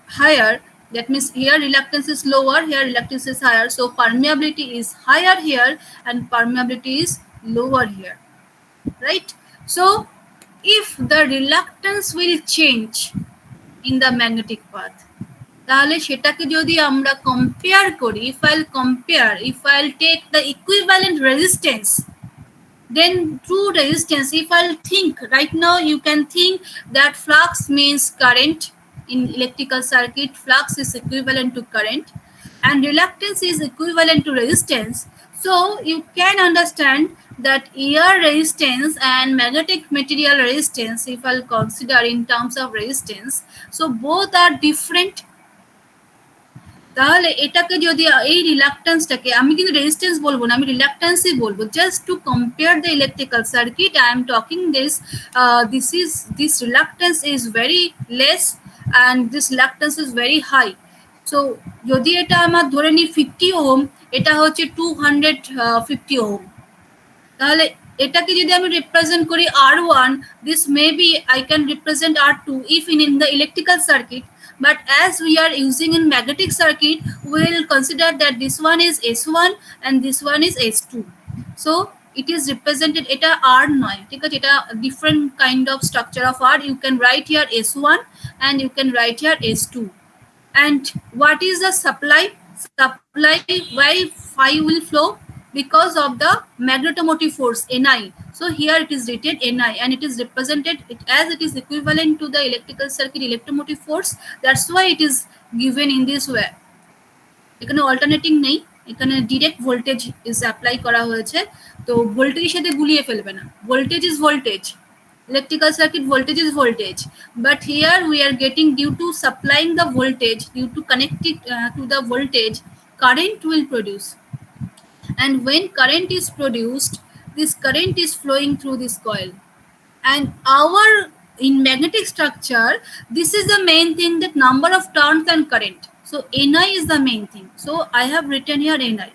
higher. That means here reluctance is lower, here reluctance is higher. So permeability is higher here and permeability is lower here, right? So if the reluctance will change in the magnetic path, তাহলে সেটাকে যদি আমরা compare করি, if I'll take the equivalent resistance, then through resistance, if I'll think right now, you can think that flux means current. In electrical circuit, flux is equivalent to current and reluctance is equivalent to resistance. So you can understand that ER resistance and magnetic material resistance, if I'll consider in terms of resistance, so both are different. তাহলে এটাকে যদি এই রিলাক্টেন্সটাকে, আমি কিন্তু resistance বলবো না, আমি রিলাক্টেন্সই বলবো, just to compare the electrical circuit I am talking this reluctance is very less and this reluctance is very high. So যদি এটা আমার ধরে নি 50 ওহম, এটা হচ্ছে 250 ওহম, তাহলে এটাকে যদি আমি রিপ্রেজেন্ট করি R1, this maybe I can represent R2 if in the electrical circuit. But as we are using in magnetic circuit, we will consider that this one is S1 and this one is S2. So it is represented, eta R noy, ঠিক আছে, এটা different kind of structure of R. You can write here S1 and you can write here S2. And what is the supply? Why phi will flow? Because of the magnetomotive force Ni. So here it is written Ni and it is represented as it is equivalent to the electrical circuit electromotive force. That's why it is given in this way. এখানে alternating নেই, এখানে direct voltage is apply করা হয়েছে, তো ভোল্টেজের সাথে গুলিয়ে ফেলবে না। Voltage is voltage, electrical circuit voltage is voltage, but here we are getting, due to supplying the voltage, due to connecting to the voltage, current will produce, and when current is produced, this current is flowing through this coil. And our, in magnetic structure, this is the main thing, that number of turns and current. So Ni is the main thing, so I have written here Ni,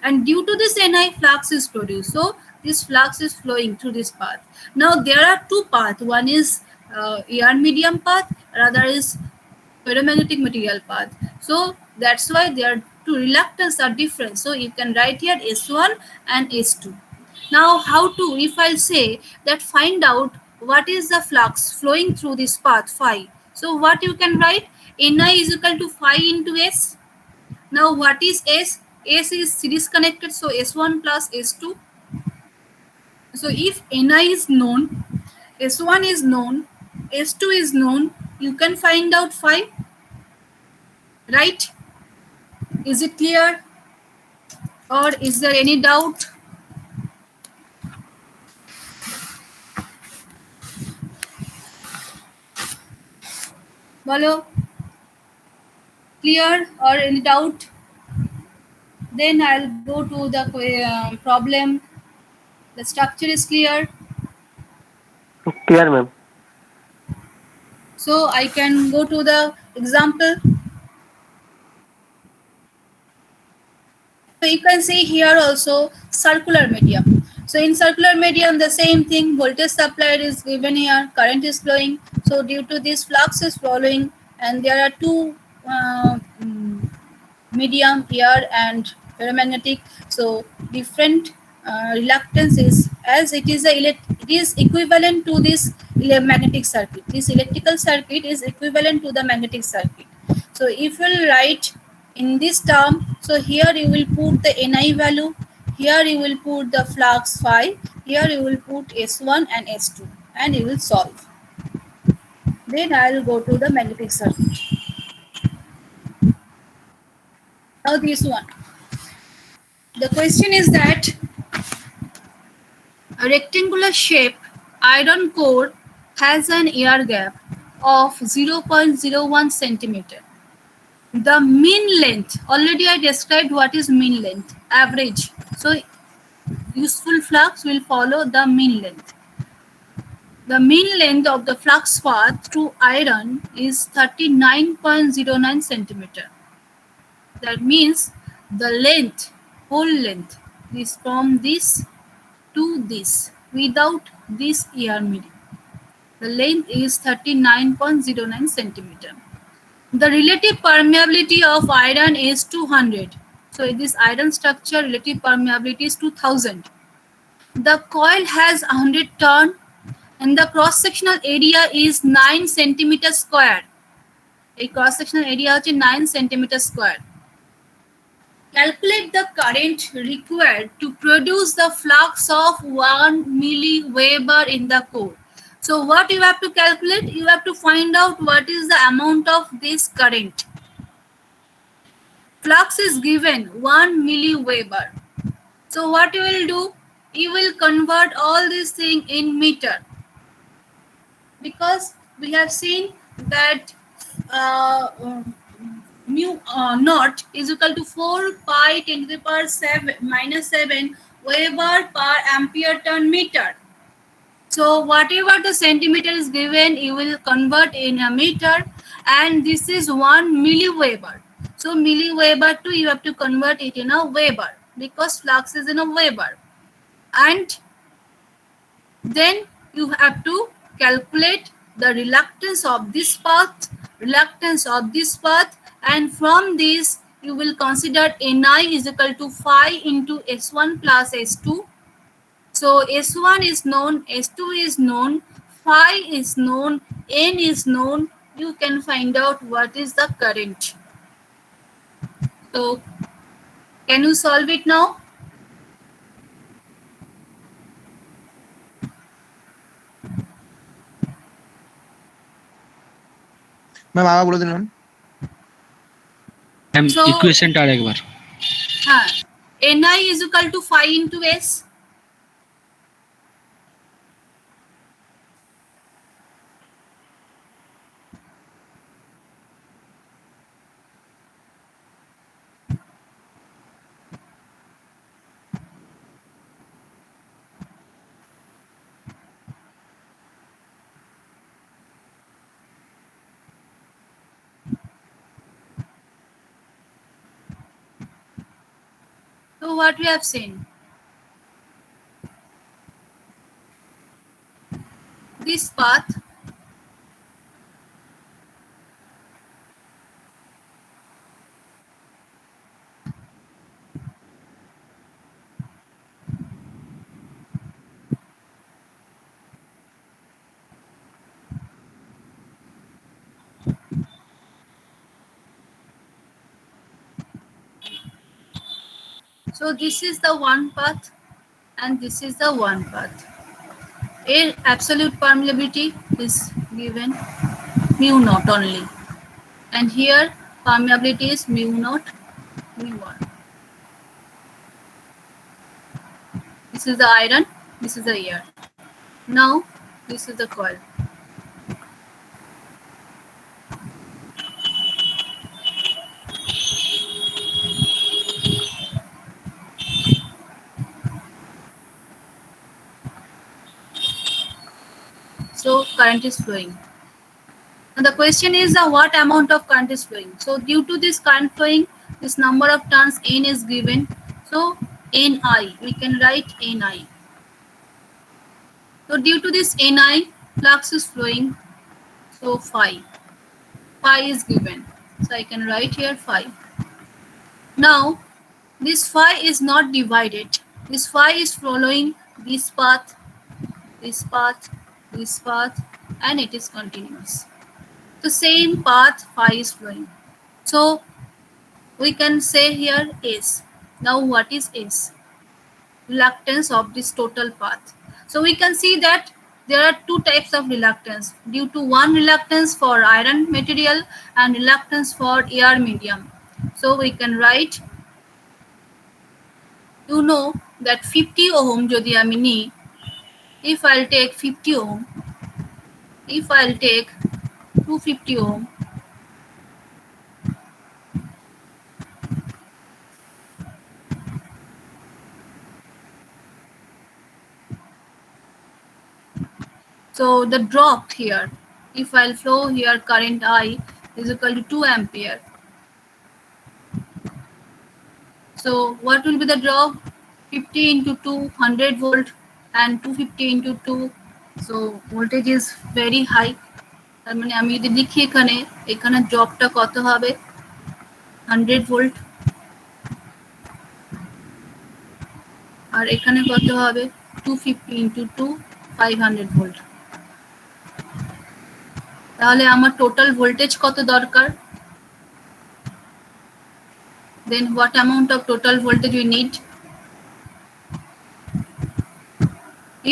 and due to this Ni, flux is produced, so this flux is flowing through this path. Now there are two paths, one is air medium path, another is ferromagnetic material path, so that's why their two reluctance are different. So you can write here S1 and S2. Now how to, if I'll say that find out what is the flux flowing through this path phi, so what you can write, Ni is equal to phi into S. Now what is S? S is series connected, so S1 plus S2. So if Ni is known, S1 is known, S2 is known, you can find out phi, right? Is it clear, or is there any doubt? Bolo, clear or any doubt? Then I'll go to the problem. The structure is clear, Clear, ma'am. so I can go to the example. So you can see here also circular medium. So in circular medium, the same thing, voltage supplied is given here, current is flowing. So due to this, flux is flowing, and there are two medium, air and ferromagnetic. So different reluctance is, as it is it is equivalent to this magnetic circuit. This electrical circuit is equivalent to the magnetic circuit. So if you write in this term, so here you will put the Ni value, here you will put the flux phi, here you will put S1 and S2, and you will solve. Then I will go to the magnetic circuit. Now this one, the question is that a rectangular shape iron core has an air gap of 0.01 centimeter. The mean length, already I described what is mean length, average. So useful flux will follow the mean length. The mean length of the flux path through iron is 39.09 centimeter. That means the length, whole length, is from this to this without this air medium. The length is 39.09 centimeter. The relative permeability of iron is 200. So this iron structure relative permeability is 2000. The coil has 100 turn, and the cross-sectional area is 9 centimeter square. A cross-sectional area is 9 centimeter square. Calculate the current required to produce the flux of 1 milliweber in the core. So what you have to calculate? You have to find out what is the amount of this current. Flux is given 1 milliweber. So what you will do? You will convert all this thing in meter, because we have seen that mu naught is equal to 4 pi 10 to the power 7 Weber per ampere turn meter. So whatever the centimeter is given, you will convert in a meter, and this is 1 milliweber. So milliweber to, you have to convert it in a Weber, because flux is in a Weber. And then you have to calculate the reluctance of this path, and from this you will consider Ni is equal to phi into S1 plus S2. So S1 is known, S2 is known, phi is known, N is known. You can find out what is the current. So can you solve it now? Ma'am আবার বলে দিন ma'am. Ma'am So- ইকুয়েশনটা আরেকবার। হ্যাঁ, ni is equal to phi into s. So what we have seen, this path so this is the one path and this is the one path. Air absolute permeability is given mu naught only, and here permeability is mu naught mu1. This is the iron, this is the air. Now this is the coil. So current is flowing. Now the question is what amount of current is flowing. So due to this current flowing, this number of turns n is given. So Ni, we can write Ni. So due to this Ni, flux is flowing. So phi is given. So I can write here phi. Now this phi is not divided. This phi is following this path, this path, this path, and it is continuous. The same path phi is flowing. So we can say here S. Now what is S? Reluctance of this total path. So we can see that there are two types of reluctance. Due to one reluctance for iron material and reluctance for air medium. So we can write, you know that 50 ohm jodi ami ni, if I'll take 50 ohm, if I'll take 250 ohm, so the drop here, if I'll flow here current I is equal to 2 ampere. So what will be the drop? 50 into 2, 100 volt, and 250 into 2. So voltage is very high. তার মানে আমি যদি লিখি এখানে ড্রপটা কত হবে? 100 volt. আর এখানে কত হবে? 250 into 2, 500 ভোল্ট। তাহলে আমার টোটাল ভোল্টেজ কত দরকার? Then what amount of total voltage we need?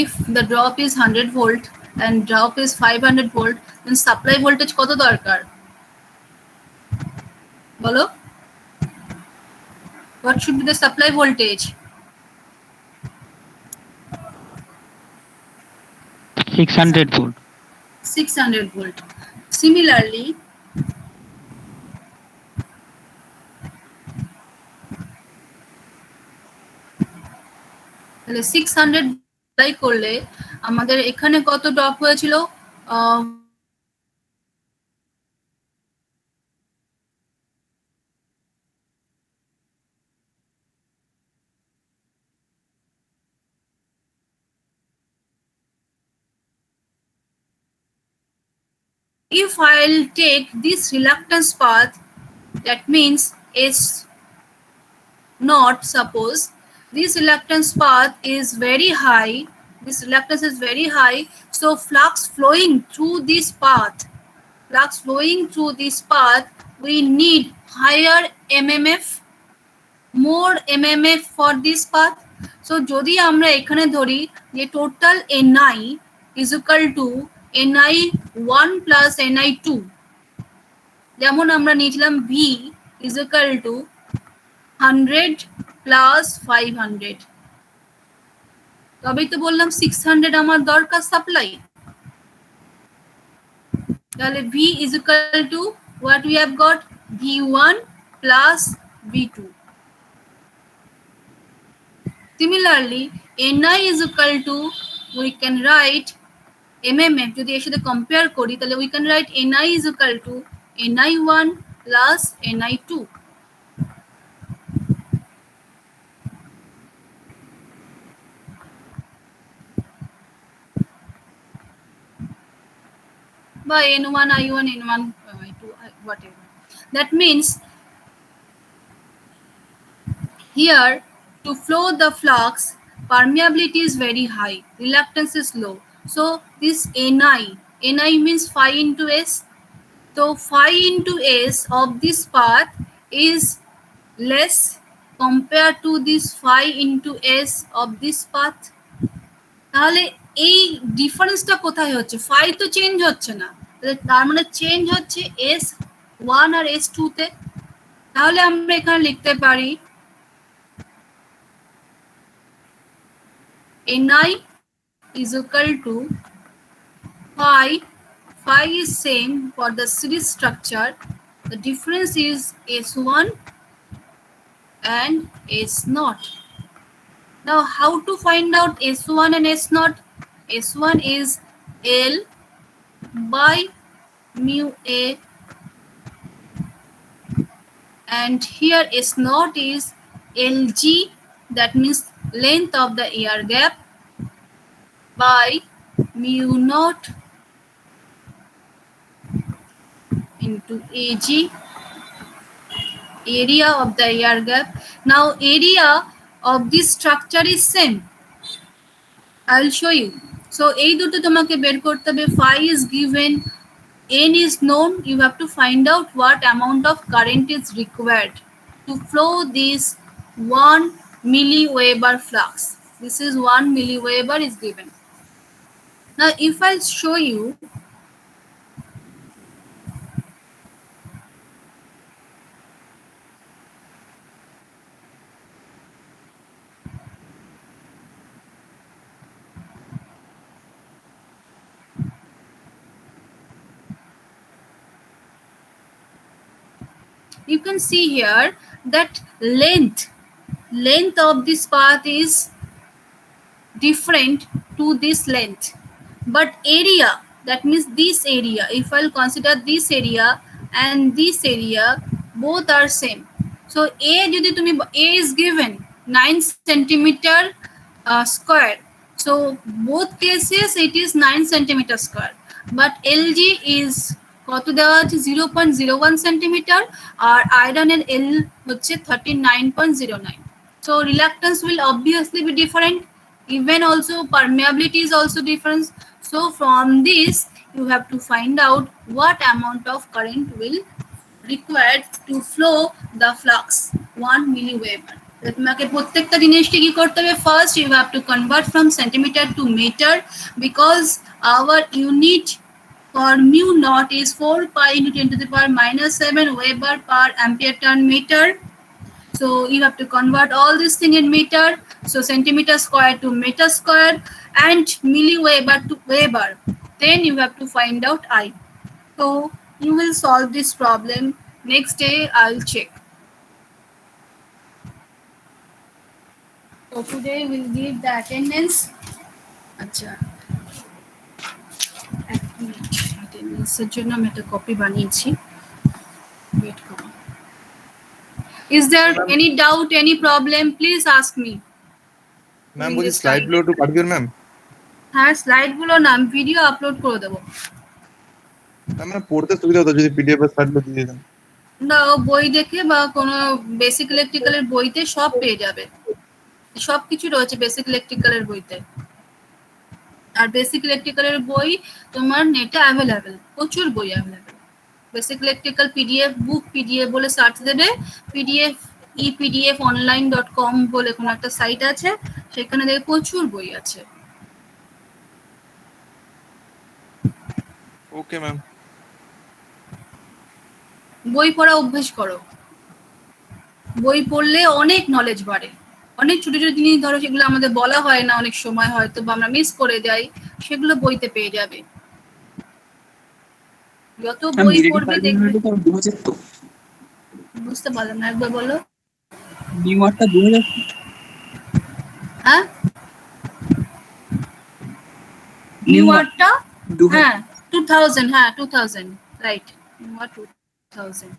If the drop is 100 volt and drop is 500 volt, then supply voltage কত দরকার? বলো? What should be the supply voltage? 600 volt. 600 volt. Similarly, তাহলে 600 by করলে আমাদের এখানে কত ড্রপ হয়েছিল? If I'll take this reluctance path, that means S naught, suppose this reluctance path is very high, this reluctance is very high, so flux flowing through this path, we need higher MMF, more MMF for this path. So যদি আমরা এখানে ধরি যে total Ni is equal to Ni1 plus Ni2, যেমন আমরা নিয়েছিলাম V is equal to 100 plus 500, তবেই তো বললাম 600 আমার দরকার সাপ্লাই। তাহলে V is equal to what we have got, V1 plus V2. Similarly, Ni is equal to, we can write MMF, যদি এর সাথে কম্পেয়ার করি তাহলে we can write Ni is equal to Ni1 plus Ni2. By N1 I1 N1 I2 whatever. That means here to flow the flux, permeability is very high, reluctance is low. So this Ni means phi into S. So phi into S of this path is less compared to this phi into S of this path. তাহলে এই ডিফারেন্সটা কোথায় হচ্ছে? Phi তো change হচ্ছে না, তার মানে চেঞ্জ হচ্ছে S1 আর S2 তে। তাহলে আমরা এখানে লিখতে পারি Ni is equal to phi. Phi is same for the series structure. The difference is S1 and S0. Now how to find out S1 and S0? S1 is L by mu A, and here S0 is Lg, that means length of the air gap, by mu naught into Ag, area of the air gap. Now area of this structure is same. I'll show you. So এই দুটো তোমাকে বের করতে হবে। Phi is given, N is known. You have to find out what amount of current is required to flow this 1 milliweber flux. This is 1 milliweber is given. Now if I show you, you can see here that length of this path is different to this length, but area, that means this area, if I'll consider this area and this area, both are same. So A যদি তুমি, A is given 9 centimeter square, so both cases it is 9 centimeter square, but Lg is কত দেওয়া আছে 0.01 centimetre, আর আয়রনের L হচ্ছে 39.09. So reluctance will obviously be different, even also permeability is also different. So from this you have to find out what amount of current will required to flow the flux 1 milliweber. তোমাকে প্রত্যেকটা জিনিসকে কি করতে হবে? First you have to convert from centimeter to meter, because our unit for mu naught is 4 pi into 10 to the power minus 7 Weber per ampere turn meter. So you have to convert all this thing in meter. So centimeter square to meter square and milliweber to Weber. Then you have to find out I. So you will solve this problem. Next day I'll check. So today we'll give the attendance. Acha. অ্যাটেন্ডেন্সের জন্য আমি একটা copy বানিয়েছি, wait করো। Is there any doubt, any problem? Please ask me. Ma'am বলছি স্লাইডগুলো একটু পাঠিয়ে ma'am. হ্যাঁ, স্লাইডগুলো না আমি ভিডিও আপলোড করে দেবো। আমরা পড়তে সুবিধা হতো যদি পিডিএফ এর স্লাইডগুলো দিয়ে দিতেন। না, বই দেখে বা কোনো বেসিক ইলেকট্রিক্যালের বইতে সব পেয়ে যাবে, সব কিছু রয়েছে বেসিক ইলেকট্রিক্যালের বইতে। আর বেসিক ইলেকট্রিক্যালের বই তোমার নেটে অ্যাভেলেবেল, প্রচুর বই অ্যাভেলেবেল। বেসিক ইলেকট্রিক্যাল পিডিএফ বুক, পিডিএফ বলে সার্চ দেবে, পিডিএফ epdfonline.com বলে কোনো একটা সাইট আছে, সেখানে দেখে প্রচুর বই আছে। Okay ma'am. বই পড়া অভ্যাস করো। বই পড়লে অনেক নলেজ বাড়ে। অনেক ছোট ছোট জিনিস ধরো সেগুলো আমাদের বলা হয় না, অনেক সময় হয়তো বা আমরা মিস করে যাই, সেগুলো বইতে পেয়ে যাবে। যত বই পড়বে দেখবে। বুঝতে পারলাম না, একবার বলো। নিউ ওয়ার্ডটা 2000। হ্যাঁ, নিউ ওয়ার্ডটা হ্যাঁ 2000, হ্যাঁ 2000, রাইট, নিউ ওয়ার্ড 2000।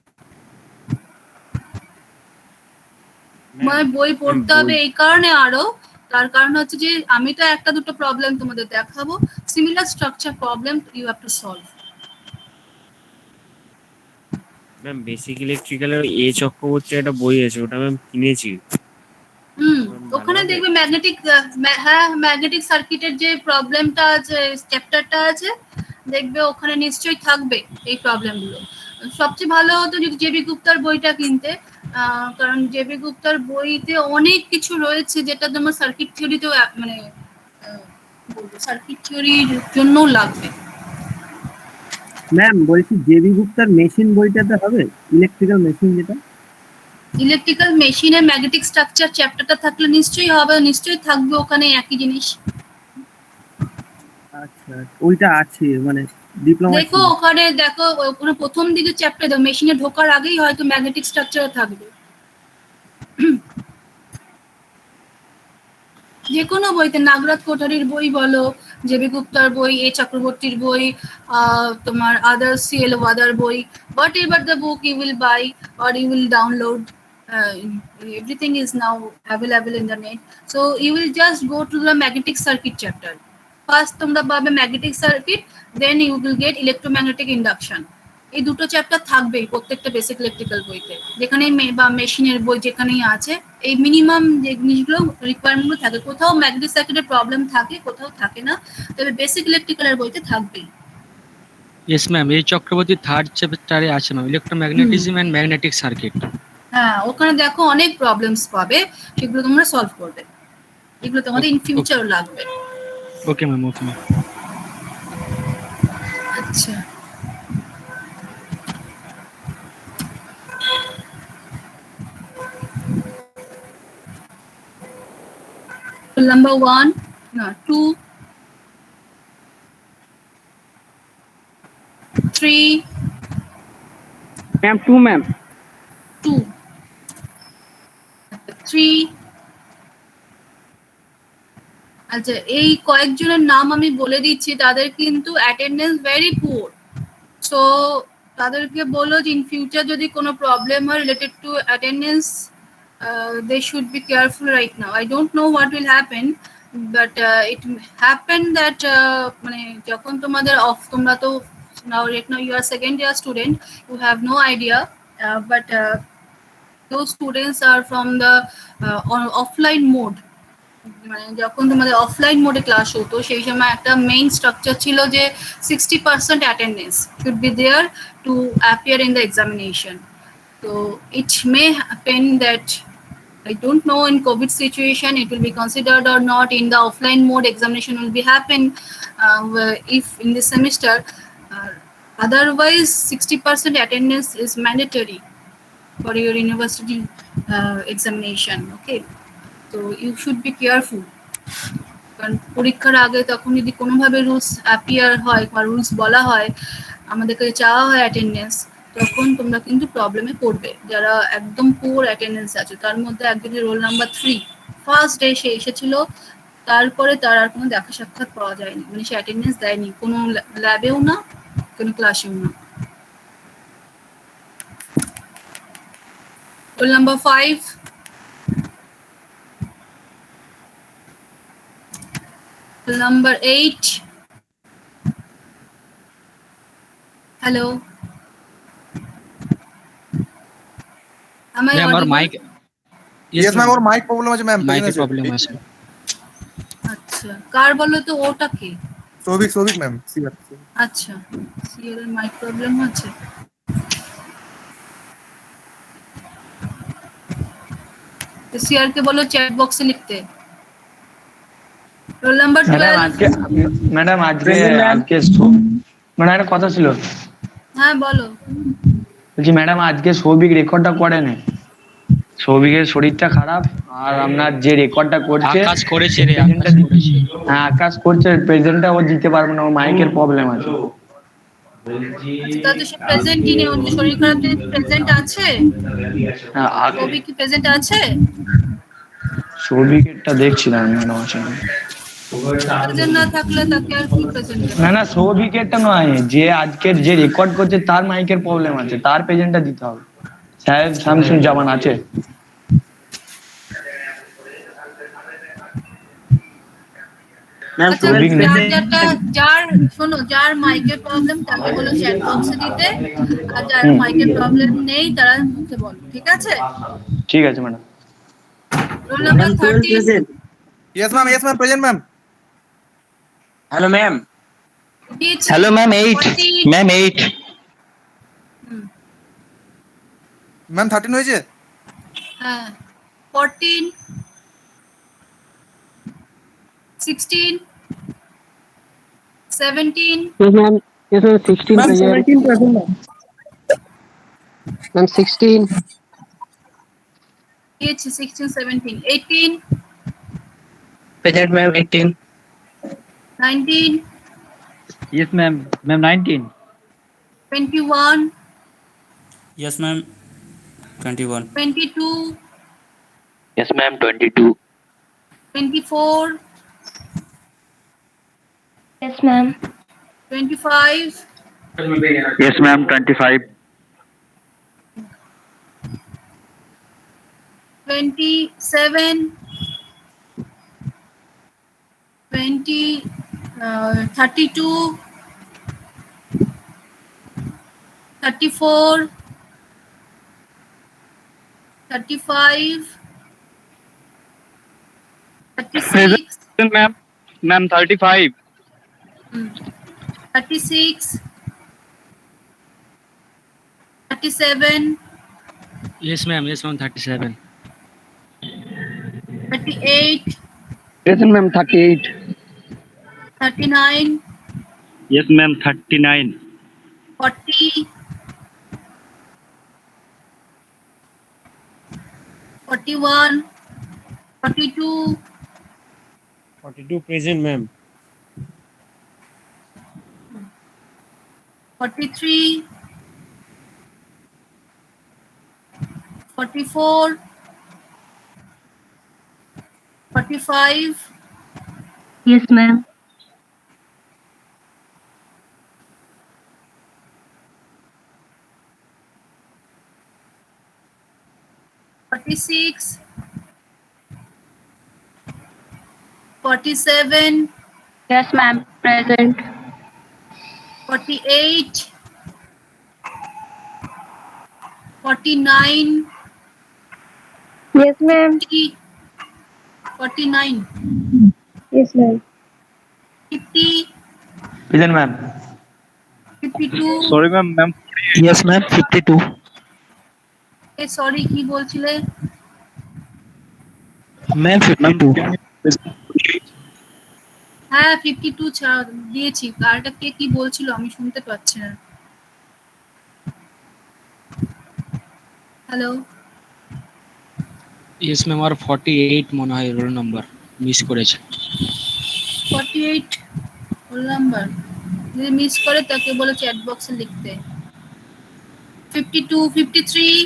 মানে বই পড়তে হবে এই কারণে আরো, তার কারণ হচ্ছে যে আমি তো একটা দুটো প্রবলেম তোমাদের দেখাবো, similar structure problem you have to solve. Ma'am basic ইলেকট্রিক্যালের এ চক্রবর্তীর একটা বই আছে, ওটা ম্যাম কিনেছি। ওখানে দেখবে ম্যাগনেটিক, হ্যাঁ ম্যাগনেটিক সার্কিটের যে প্রবলেমটা আছে, চ্যাপ্টারটা আছে, দেখবে ওখানে নিশ্চয়ই থাকবে এই প্রবলেমগুলো। সবচেয়ে ভালো হতো যদি জেবি গুপ্তার বইটা কিনতে, কারণ জেবি গুপ্তার বইতে অনেক কিছু রয়েছে যেটা তোমার সার্কিট থিওরিতেও মানে সার্কিট থিওরির জন্য লাগবে। ম্যাম বলছি জেবি গুপ্তার মেশিন বইটাতে হবে, ইলেকট্রিক্যাল মেশিন যেটা। ইলেকট্রিক্যাল মেশিনের ম্যাগনেটিক স্ট্রাকচার চ্যাপ্টারটা থাকলে নিশ্চয়ই হবে, নিশ্চয়ই থাকবে ওখানে একই জিনিস। আচ্ছা ওইটা আছে মানে ডিপ্লোমা। দেখো ওখানে দেখো ওখানে প্রথম দিকে চ্যাপ্টার দাও, মেশিনে ঢোকার আগেই হয়তো ম্যাগনেটিক স্ট্রাকচার থাকবে। যে কোনো বইতে, নাগরাজ কোঠারির বই বলো, জেবি গুপ্তার বই, এ চক্রবর্তীর বই, তোমার আদার সিএল ওয়াদার বই, whatever the book you will buy or you will download, everything is now available in the net, so you will just go to the magnetic circuit chapter. First তোমরা পাবে magnetic circuit, then you will get electromagnetic induction. এই দুটো chapter থাকবেই প্রত্যেকটা basic electrical বইতে, যেখানে বা মেশিনের বই যেখানেই আছে, এই মিনিমাম যে জিনিসগুলো রিকোয়ারমেন্টগুলো থাকে। কোথাও ম্যাগনেটিক সার্কিটের প্রবলেম থাকে, কোথাও থাকে না, তবে বেসিক ইলেকট্রিক্যালের বইতে থাকবেই। ইয়েস ম্যাম, এই চক্রবর্তী থার্ড চ্যাপ্টারে আছে ma'am, electromagnetism and magnetic circuit. হ্যাঁ ওখানে দেখো অনেক প্রবলেমস পাবে, সেগুলো তোমরা সলভ করবে, এগুলো তোমাদের ইন ফিউচার লাগবে। Okay ma'am, okay ma'am. আচ্ছা number 1, no 2, 3, ম্যাম 2 ম্যাম 2, 3। আচ্ছা এই কয়েকজনের নাম আমি বলে দিচ্ছি, তাদের কিন্তু অ্যাটেন্ডেন্স ভেরি পুয়ার, সো তাদেরকে বলো যে ইন ফিউচার যদি কোনো প্রবলেম হয় related to attendance, they should be careful right now. I don't know what will happen, but it happened that মানে যখন তোমাদের অফ, তোমরা তো right now you are second year student, you have no idea, but those students are from the offline mode. মানে যখন তোমাদের offline মোডে class হতো সেই সময় একটা মেইন স্ট্রাকচার ছিল যে 60% attendance should be there to appear in the examination. তো it may happen that, I don't know in COVID situation it will be considered or not, in the offline mode examination will be happen if in this semester, otherwise 60% attendance is mandatory for your university examination. Okay, so you should be careful, কারণ পরীক্ষার আগে তখন যদি কোনোভাবে rules appear হয় বা rules বলা হয়, আমাদের কাছে চাওয়া হয় অ্যাটেন্ডেন্স, তখন তোমরা কিন্তু প্রবলেমে পড়বে। যারা একদম পুয়ার অ্যাটেন্ডেন্স আছে, তার মধ্যে একজনের রোল নাম্বার 3 ফার্স্ট ডে সে এসেছিল, তারপরে তার আর কোনো দেখা সাক্ষাৎ পাওয়া যায়নি, মানে সে অ্যাটেন্ডেন্স দেয়নি, কোনো ল্যাবেও না, কোনো ক্লাসেও না। Roll number 5, number 8, hello, am I ma'am আর audible? মাইক, ইয়েস ম্যাম, ওর মাইক প্রবলেম আছে ম্যাম, মাইকের প্রবলেম আছে। আচ্ছা কার বলো তো, ওটা কি? সৌভিক ম্যাম, আচ্ছা সিএর এর মাইক প্রবলেম আছে। তো সিআর কে বলো চ্যাট বক্সে লিখতে। Roll number 12। ম্যাডাম আজকে মানে একটা কথা ছিল। হ্যাঁ বলো। বলছি ম্যাডাম আজকে সৌভিক রেকর্ডটা করে নেই। সৌভিকের শরীরটা খারাপ আর আপনার যে রেকর্ডটা করছে আকাশ করেছে রে, প্রেজেন্টটা আকাশ করেছে। হ্যাঁ আকাশ করছে, প্রেজেন্টটা ও দিতে পারবে না, ওর মাইকের প্রবলেম আছে। আচ্ছা, তাহলে সে প্রেজেন্টই নেই, ওর শরীর খারাপ নেই, প্রেজেন্ট আছে? হ্যাঁ, কবি কি প্রেজেন্ট আছে? সৌভিকেরটা দেখছিলাম ম্যাডাম আছে। প্রেজেন্ট না থাকলে তাকে আর কি প্রেজেন্ট না না সৌভিকেরটা নয়, যে আজকের যে রেকর্ড করছে তার মাইকের প্রবলেম আছে, তার প্রেজেন্টটা দিতে হবে। সাহেব শামসুল জামান আছে। আচ্ছা, যার শোনো, যার মাইকের প্রবলেম তাকে বলো চ্যাট বক্সে দিতে, আর যার মাইকের প্রবলেম নেই তারা মুখে বলো, ঠিক আছে? ঠিক আছে madam. Roll number 13। Yes ma'am, present ma'am. Hello ma'am. দিয়েছি। হ্যালো ম্যাম 8 14 ম্যাম 8 Ma'am 13 হয়েছে? হ্যাঁ, 14 16 17 Yes, ma'am. Yes, ma'am. 16 Ma'am, present. 17 present, ma'am. Ma'am, 16. দিয়েছি, 16 17 18 present ma'am 18 19 Yes, ma'am. Ma'am, 19. 21 Yes, ma'am. 21. 22 Yes ma'am 22 24 Yes, ma'am. 25 Yes ma'am 25 27 20 32 34 35 36 Ma'am. Ma'am, 35. 36 37 Yes ma'am, 37. 38 Present, ma'am. 38. 39 Yes, ma'am. 39. 40 41 42 42 present, ma'am. 43 44 45 Yes, ma'am. 46 47 Yes, ma'am. Present. 48 49 Yes, ma'am. 49 Yes, ma'am. 50 present ma'am 52 Sorry, ma'am. yes ma'am 52 sorry, কি বলছিলে? ma'am 52 হ্যাঁ, 52 দিয়েছি। কারটা কে কি বলছিল আমি শুনতে পাচ্ছি না। হ্যালো, Yes ma'am, আর 48 মনে হয় রোল নাম্বার মিস করেছে। 48 রোল নাম্বার যদি মিস করে তাকে বলে চ্যাট বক্সে লিখতে। 52 53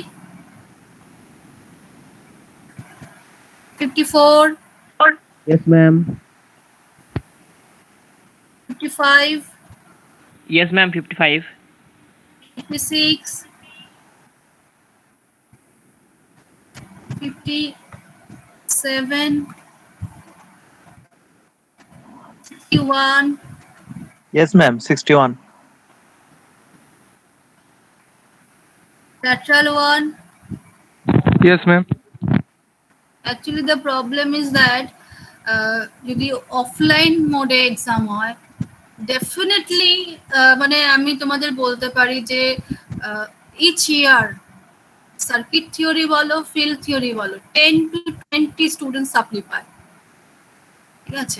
54 Yes, ma'am. 55 Yes, ma'am. 55. 56 57 61 Yes ma'am 61 lateral one. Yes, ma'am. Actually the problem is that যদি অফলাইন মোডে এক্সাম হয় ডেফিনেটলি মানে আমি তোমাদের বলতে পারি যে ইচ ইয়ার সার্কিট থিওরি বলো ফিল্ড থিওরি বলো 10 to 20 স্টুডেন্ট সাপ্লি পায়, ঠিক আছে,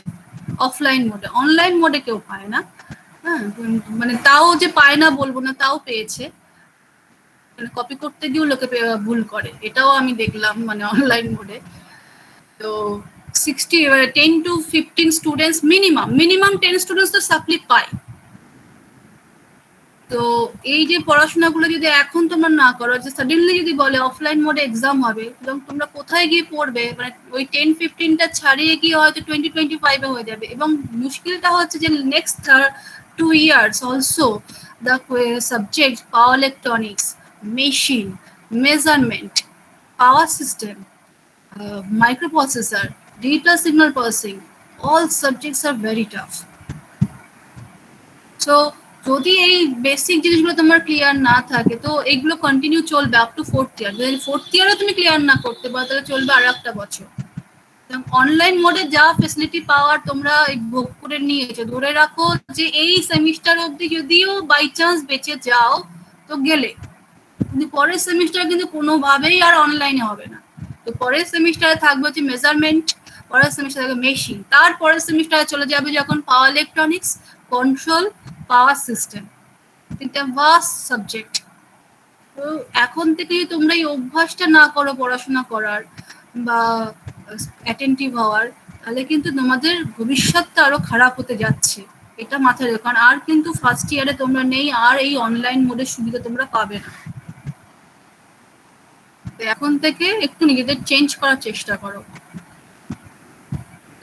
অফলাইন মোডে। অনলাইন মোডে কেউ পায় না। হ্যাঁ, মানে তাও যে পায় না বলবো না, তাও পেয়েছে। মানে কপি করতে গিয়েও লোকে ভুল করে, এটাও আমি দেখলাম মানে অনলাইন মোডে। তো 10 to 15 স্টুডেন্টস মিনিমাম 10 স্টুডেন্টস তো সাপ্লি পায়। তো এই যে পড়াশোনাগুলো যদি এখন তোমরা না করো, যে সাডেনলি যদি বলে অফলাইন মোডে এক্সাম হবে, এবং তোমরা কোথায় গিয়ে পড়বে, মানে ওই 10-15টা ছাড়িয়ে গিয়ে হয়তো 20-25 হয়ে যাবে। এবং মুশকিলটা হচ্ছে যে next 2 years also the subject power electronics, machine, measurement, power system, microprocessor, digital signal processing, all subjects are very tough. So যদি এই বেসিক জিনিসগুলো তোমার ক্লিয়ার না থাকে, তো এইগুলো কন্টিনিউ চলবে আপ টু 4th ইয়ার। যদি 4th ইয়ারও তুমি ক্লিয়ার না করতে পারো, তাহলে চলবে আর একটা বছর। অনলাইন মোডে যা ফেসিলিটি পাওয়ার তোমরা ভোগ করে নিয়েছো, ধরে রাখো যে এই সেমিস্টার অবধি যদিও বাই চান্স বেঁচে যাও তো গেলে, কিন্তু পরের সেমিস্টার কিন্তু কোনোভাবেই আর অনলাইনে হবে না। তো পরের সেমিস্টারে থাকবে হচ্ছে মেজারমেন্ট, পরের সেমিস্টারে থাকবে মেশিন, তারপরের সেমিস্টারে চলে যাবে যখন power electronics, control, power system. এটা ভাস্ট সাবজেক্ট। তো এখন থেকে তোমরা এই অভ্যাসটা না করো পড়াশোনা করার বা অ্যাটেন্টিভ হওয়ার, তাহলে কিন্তু তোমাদের ভবিষ্যৎটা আরো খারাপ হতে যাচ্ছে, এটা মাথায় রেখো। কারণ আর কিন্তু ফার্স্ট ইয়ারে তোমরা নেই, আর এই অনলাইন মোডের সুবিধা তোমরা পাবে না। তো এখন থেকে একটু নিজেদের চেঞ্জ করার চেষ্টা করো।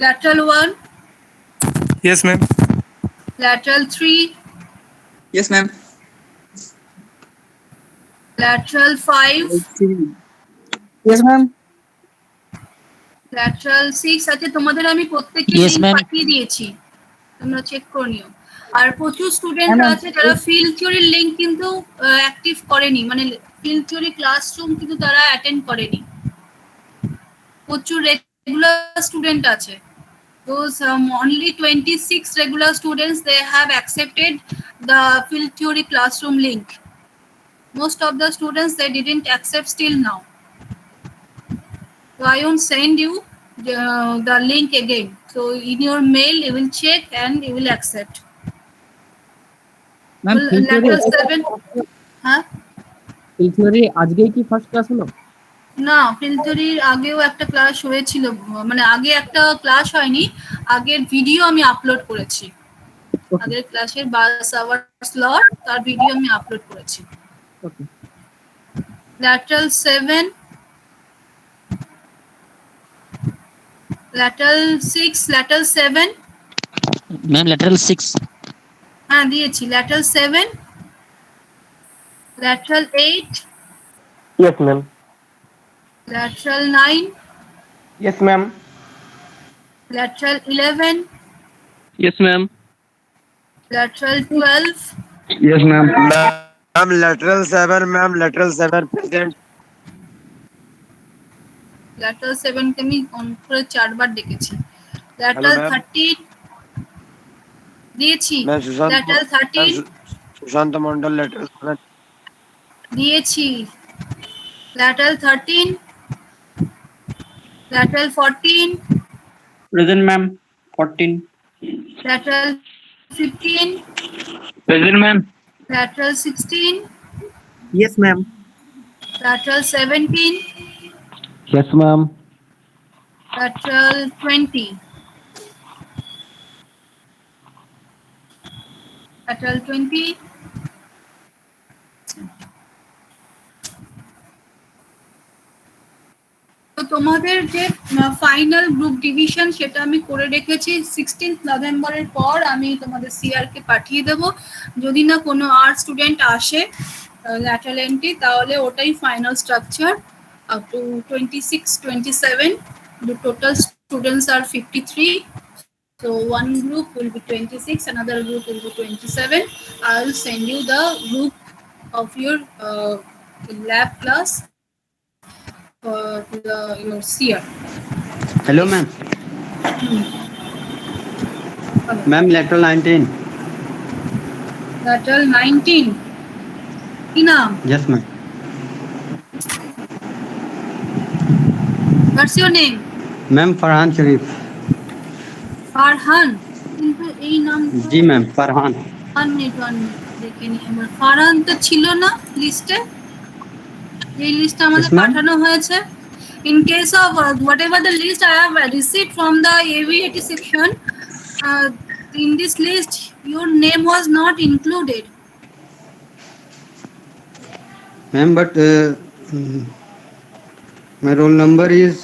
Lateral 1, Yes, ma'am. lateral 3, Yes, ma'am. lateral 5, Yes, ma'am. lateral 6 আছে। তোমাদের আমি প্রত্যেককে Yes, লিংক ma'am. পাঠিয়ে দিয়েছি, তোমরা চেক করে নিও। আর প্রচুর স্টুডেন্ট আছে যারা ফিল্ড থিওরির লিংক কিন্তু অ্যাক্টিভ করেনি, মানে ফিল্ড থিওরি ক্লাসরুম কিন্তু তারা অ্যাটেন্ড করেনি। প্রচুর রেগুলার স্টুডেন্ট আছে। Those only 26 regular students, they have accepted the field theory classroom link. Most of the students, they didn't accept still now. So I won't send you the link again. So in your mail, you will check and you will accept. Ma'am, Lateral 7, huh? field theory আজকেই কি first class হলো? না, field থিওরির আগেও একটা class হয়েছিল, মানে আগে একটা ক্লাস হয়নি, আগের ভিডিও আমি আপলোড করেছি। আগের ক্লাসের 12 আওয়ার স্লট, তার ভিডিও আমি আপলোড করেছি। Lateral 7, lateral 6, lateral 7, ma'am lateral 6 হ্যাঁ দিয়েছি। lateral 7, lateral 8, Yes, ma'am. lateral 9, Yes, ma'am. lateral 11, Yes, ma'am. lateral 12, Yes, ma'am. Ma'am, lateral 7, ma'am, lateral 7 present. lateral 7 কে আমি অন করে 4 বার ডেকেছি। lateral ma'am. 13 দিয়েছি। Ma'am, lateral 13 Sushant Mondal, lateral 7. দিয়েছি। lateral 13, lateral 14, Present, ma'am. 14. lateral 15, Present, ma'am. lateral 16, Yes, ma'am. lateral 17, Yes, ma'am. lateral 20, lateral 20, তো তোমাদের যে final group division সেটা আমি করে রেখেছি। 16th নভেম্বরের পর আমি তোমাদের সিআর কে পাঠিয়ে দেব। যদি না কোনো আর্ট স্টুডেন্ট আসে ল্যাটারাল এন্ট্রি, তাহলে ওটাই final structure up to 26-27। The total students are 53. So one group will be 26, another group will be 27. I will send you the group of your lab class to your CR. Hello, ma'am. Ma'am, lateral 19. Lateral 19. কি নাম? Yes, ma'am. What's your name? Ma'am, Farhan Sharif. Farhan. কিন্তু এই নাম जी ma'am, Farhan. দেখে নি আমার। ফারহান তো ছিল না লিস্টে। এই লিস্টটা আমাদের পাঠানো হয়েছে। In case of whatever the list I have received from the AV80 section, in this list your name was not included. Ma'am, but my roll number is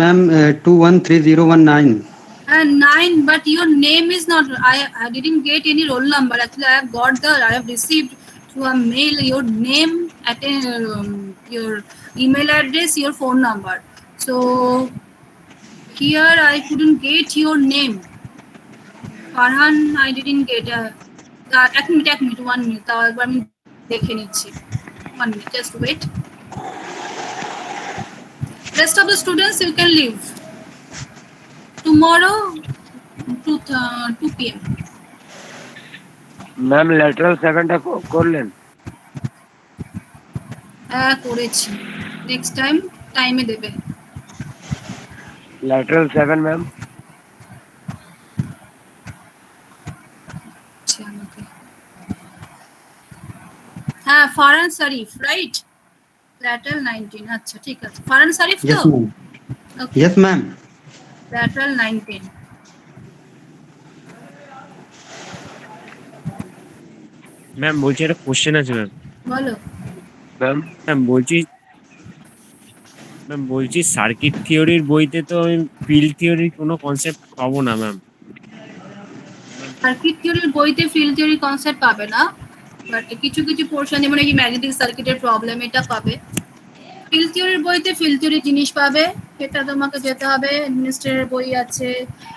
ma'am 213019. And 9, but your name is not. I didn't get any roll number. Actually, I have received through a mail your name, your email address, your phone number. So here I couldn't get your name. Farhan, I didn't get. এক minute 1 minute. তাও একবার আমি দেখে নিচ্ছি। 1 minute, just wait. Rest of the students you can leave. Tomorrow 2 p.m. Ma'am lateral 7টা করলেন? হ্যাঁ করেছি, নেক্সট টাইমে দেবে। Lateral 7 ma'am. হ্যাঁ ফারহান শরীফ, রাইট? ল্যাটারাল 19, আচ্ছা ঠিক আছে। ফারহান শরীফ তো? Yes ma'am. ল্যাটারাল 19। ম্যাম বলছি একটা কোশ্চেন আছে ম্যাম। বলো। ম্যাম বলছি সার্কিট থিওরির বইতে তো আমি ফিল্ড থিওরির কোনো কনসেপ্ট পাবো না ম্যাম। সার্কিট থিওরির বইতে ফিল্ড থিওরি কনসেপ্ট পাবে না, বাট কিছু কিছু পোর্শন যেমন কি ম্যাগনেটিক সার্কিটের প্রবলেম এটা পাবে। ফিল্ড থিওরির বইতে ফিল্ড থিওরি জিনিস পাবে, সেটা তোমাকে যেতে হবে। অ্যাডমিনিস্ট্রেটের বই আছে,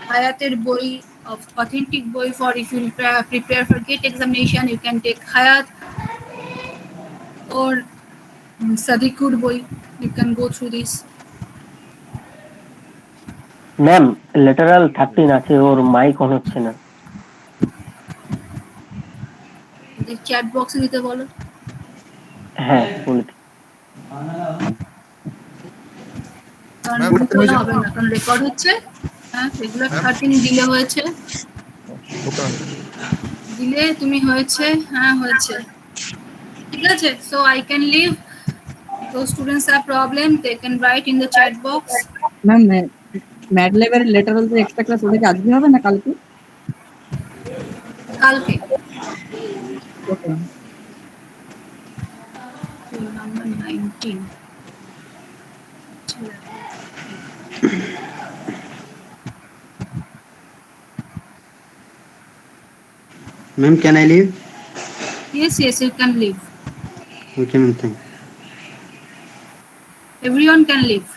হায়াতের বই, অথেন্টিক বই for if you prepare for GATE examination you can take Hayat or Sadikur boi, you can go through this. Ma'am lateral 13 আছে, ওর মাইক অন হচ্ছে না। চ্যাট বক্সে দিতে বলো। হ্যাঁ বলতে হবে না কারণ রেকর্ড হচ্ছে। হ্যাঁ রেগুলার 13 দিলে হয়েছে, দিলে তুমি হয়েছে, হ্যাঁ হয়েছে, ঠিক আছে। So I can leave, those students have problem they can write in the chat box. Ma'am mad level lateral যে এক্সট্রা ক্লাস ওটা কি আজকে হবে না কালকে? কালকে। Okay number 19। Ma'am, can I leave? Yes, you can leave. Okay ma'am, thank you. Everyone can leave.